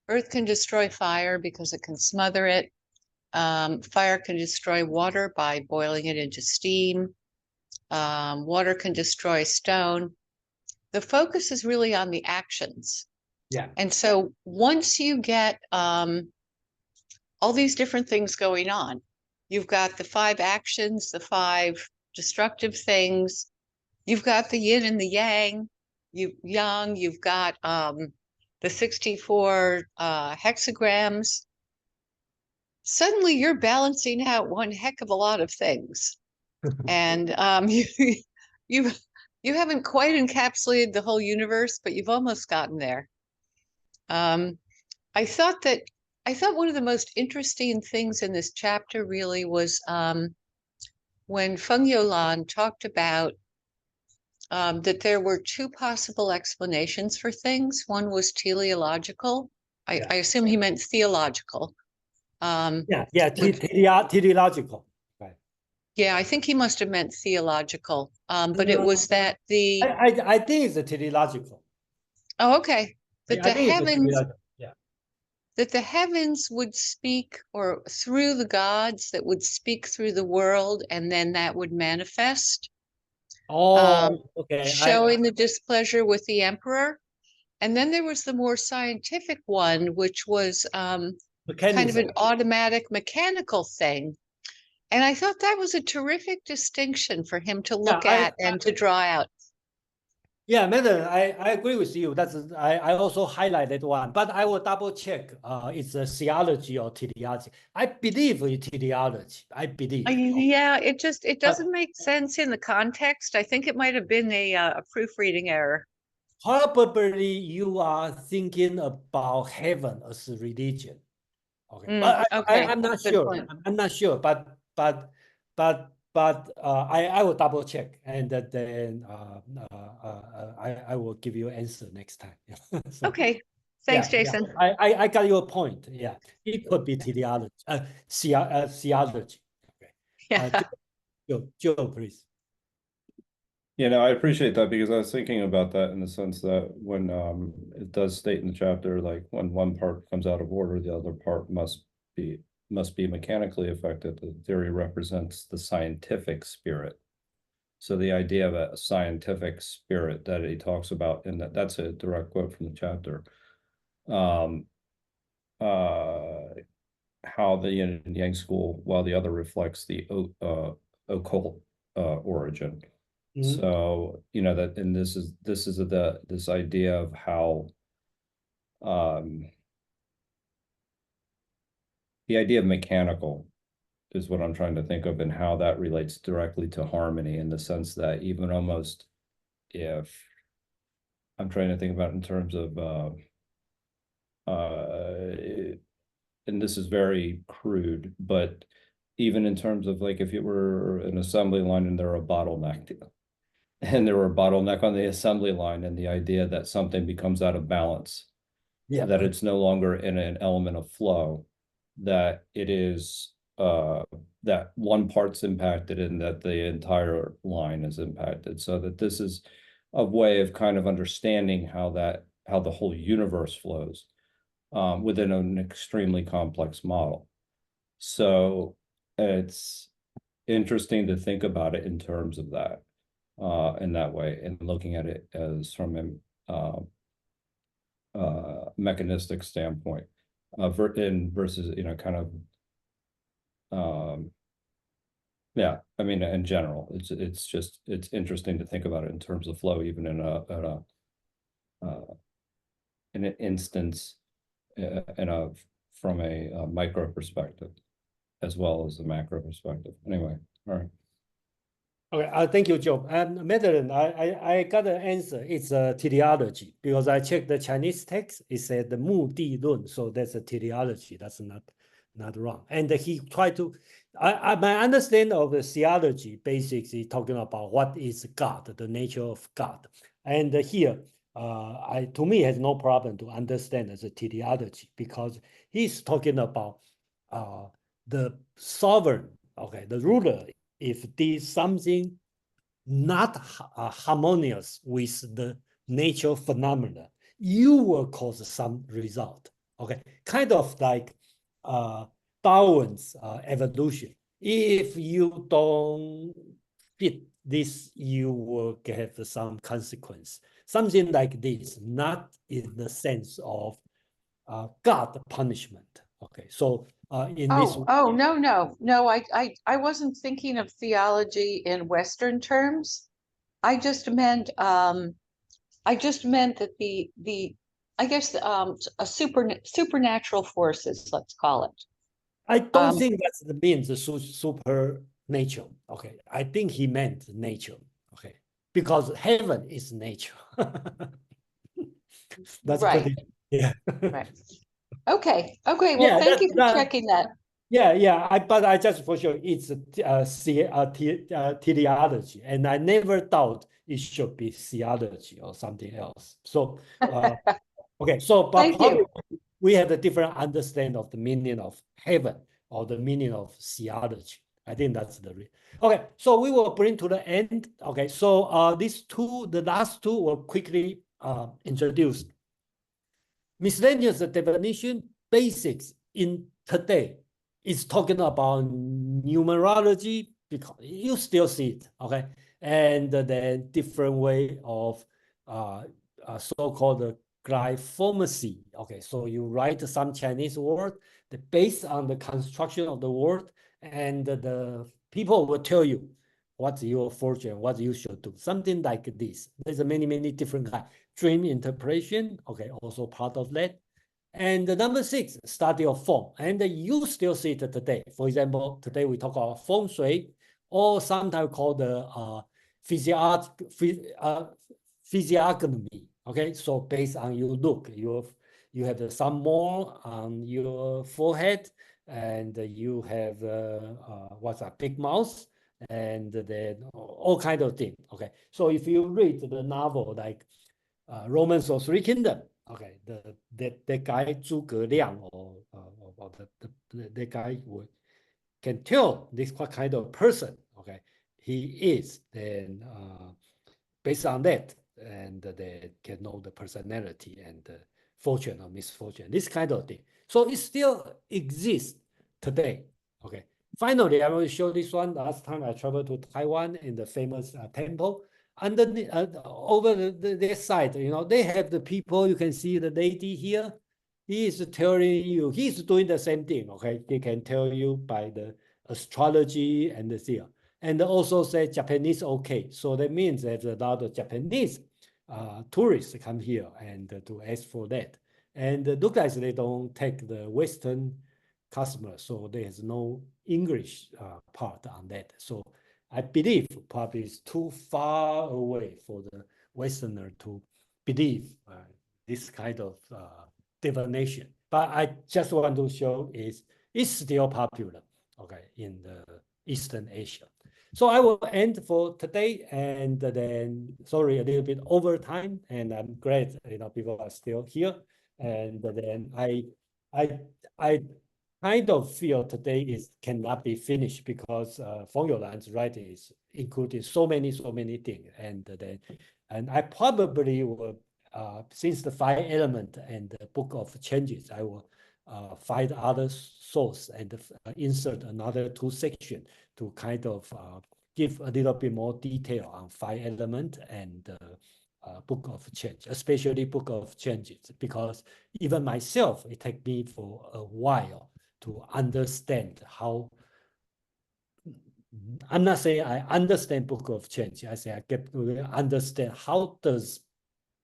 Earth can destroy fire because it can smother it. Fire can destroy water by boiling it into steam. Water can destroy stone. The focus is really on the actions. Yeah. And so once you get all these different things going on, you've got the 5 actions, the 5 destructive things, you've got the yin and the yang, you've got the 64 hexagrams. Suddenly you're balancing out one heck of a lot of things. And you haven't quite encapsulated the whole universe, but you've almost gotten there. I thought one of the most interesting things in this chapter really was when Feng Youlan talked about that there were 2 possible explanations for things. One was teleological. I assume he meant theological. Teleological. Right. Yeah, I think he must have meant theological. But it was that the I think it's a teleological. Oh, okay. That the heavens, yeah. that the heavens would speak, or through the gods that would speak through the world, and then that would manifest. Okay. Showing the displeasure with the emperor. And then there was the more scientific one, which was kind of an automatic mechanical thing. And I thought that was a terrific distinction for him to look at and to draw out. Yeah, Madam, I agree with you. I also highlighted one, but I will double check. It's a theology or teleology. I believe it's teleology. I believe. Yeah, it doesn't make sense in the context. I think it might have been a proofreading error. Probably you are thinking about heaven as a religion. Okay, but I'm not sure. I'm not sure, but I will double check, and then I will give you an answer next time. So, okay, thanks, Jason. I got your point. Yeah, it could be teleology, theology. Okay. Yeah. Joe, please. You know, I appreciate that, because I was thinking about that in the sense that when it does state in the chapter, like when one part comes out of order, the other part must be mechanically affected. The theory represents the scientific spirit. So the idea of a scientific spirit that he talks about, and that's a direct quote from the chapter. How the Yin and Yang school, while the other reflects the occult origin. So, you know, that, and this is this idea of how the idea of mechanical is what I'm trying to think of, and how that relates directly to harmony, in the sense that even almost if I'm trying to think about it in terms of and this is very crude, but even in terms of, like, if it were an assembly line and there were a bottleneck, and there were a bottleneck on the assembly line, and the idea that something becomes out of balance, that it's no longer in an element of flow, that it is that one part's impacted and that the entire line is impacted. So that this is a way of kind of understanding how the whole universe flows within an extremely complex model. So it's interesting to think about it in terms of that, in that way, and looking at it as from a mechanistic standpoint, versus, you know, kind of, yeah, I mean, in general, it's just, it's interesting to think about it in terms of flow, even in an instance, from a micro perspective, as well as a macro perspective. Anyway, all right. Okay, thank you, Joe. Madeline, I got the answer. It's a teleology because I checked the Chinese text. It said the 目的论, so that's a teleology. That's not wrong. And he tried to. My understanding of the theology basically talking about what is God, the nature of God. And here, to me, has no problem to understand as a teleology because he's talking about the sovereign, okay, the ruler. If there's something not harmonious with the nature phenomena, you will cause some result. Okay, kind of like Darwin's evolution. If you don't fit this, you will get some consequence. Something like this, not in the sense of God punishment. Okay, so in this. Oh, no, I wasn't thinking of theology in Western terms. I just meant that I guess a supernatural forces, let's call it. I don't think that means the super nature. Okay, I think he meant nature. Okay, because heaven is nature. That's right. pretty. Yeah. Right. Okay. Well, Yeah, thank you for checking that. Yeah. But I just for sure it's teleology, and I never thought it should be theology or something else. So, okay. So, but Thank you. we have a different understanding of the meaning of heaven or the meaning of theology. I think that's the okay. So we will bring to the end. Okay. So the last two will quickly introduce. Miscellaneous definition basics in today is talking about numerology because you still see it, okay? And then different way of so-called glyphomacy. Okay, so you write some Chinese word based on the construction of the word, and the people will tell you what's your fortune, what you should do, something like this. There's many different kinds. Dream interpretation, okay, also part of that. And the number 6, study of form. And you still see it today. For example, today we talk about feng shui, or sometimes called the physiognomy. Okay, so based on your look, you have some more on your forehead, and you have what's a big mouth, and then all kind of things. Okay, so if you read the novel like Romans of Three Kingdoms, okay, that guy Zhuge Liang or the guy who can tell this what kind of person, okay, he is, then based on that, and they can know the personality and the fortune or misfortune, this kind of thing. So it still exists today. Okay. Finally, I will show this one. Last time I traveled to Taiwan in the famous temple. Underneath, over their side, they have the people. You can see the lady here. He is telling you, he's doing the same thing. Okay, he can tell you by the astrology and the thing. And also say Japanese okay. So that means that a lot of Japanese tourists come here and to ask for that. And look like they don't take the Western customers, so there's no English part on that. So I believe probably it's too far away for the Westerner to believe this kind of divination. But I just want to show it's still popular, okay, in the Eastern Asia. So I will end for today, and then sorry a little bit over time, and I'm glad people are still here. And then I kind of feel today cannot be finished because Feng Youlan's writing is including so many things, and I probably will since the 5 element and the book of changes, I will find other source and insert another 2 sections to kind of give a little bit more detail on 5 element and Book of Change, especially Book of Changes, because even myself, it took me for a while to understand how. I'm not saying I understand Book of Change. I say I get to understand how does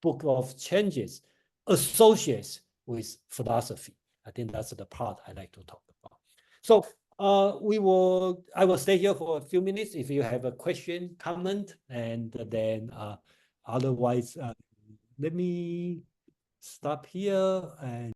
Book of Changes associates with philosophy. I think that's the part I like to talk about. So I will stay here for a few minutes if you have a question, comment, and then otherwise let me stop here and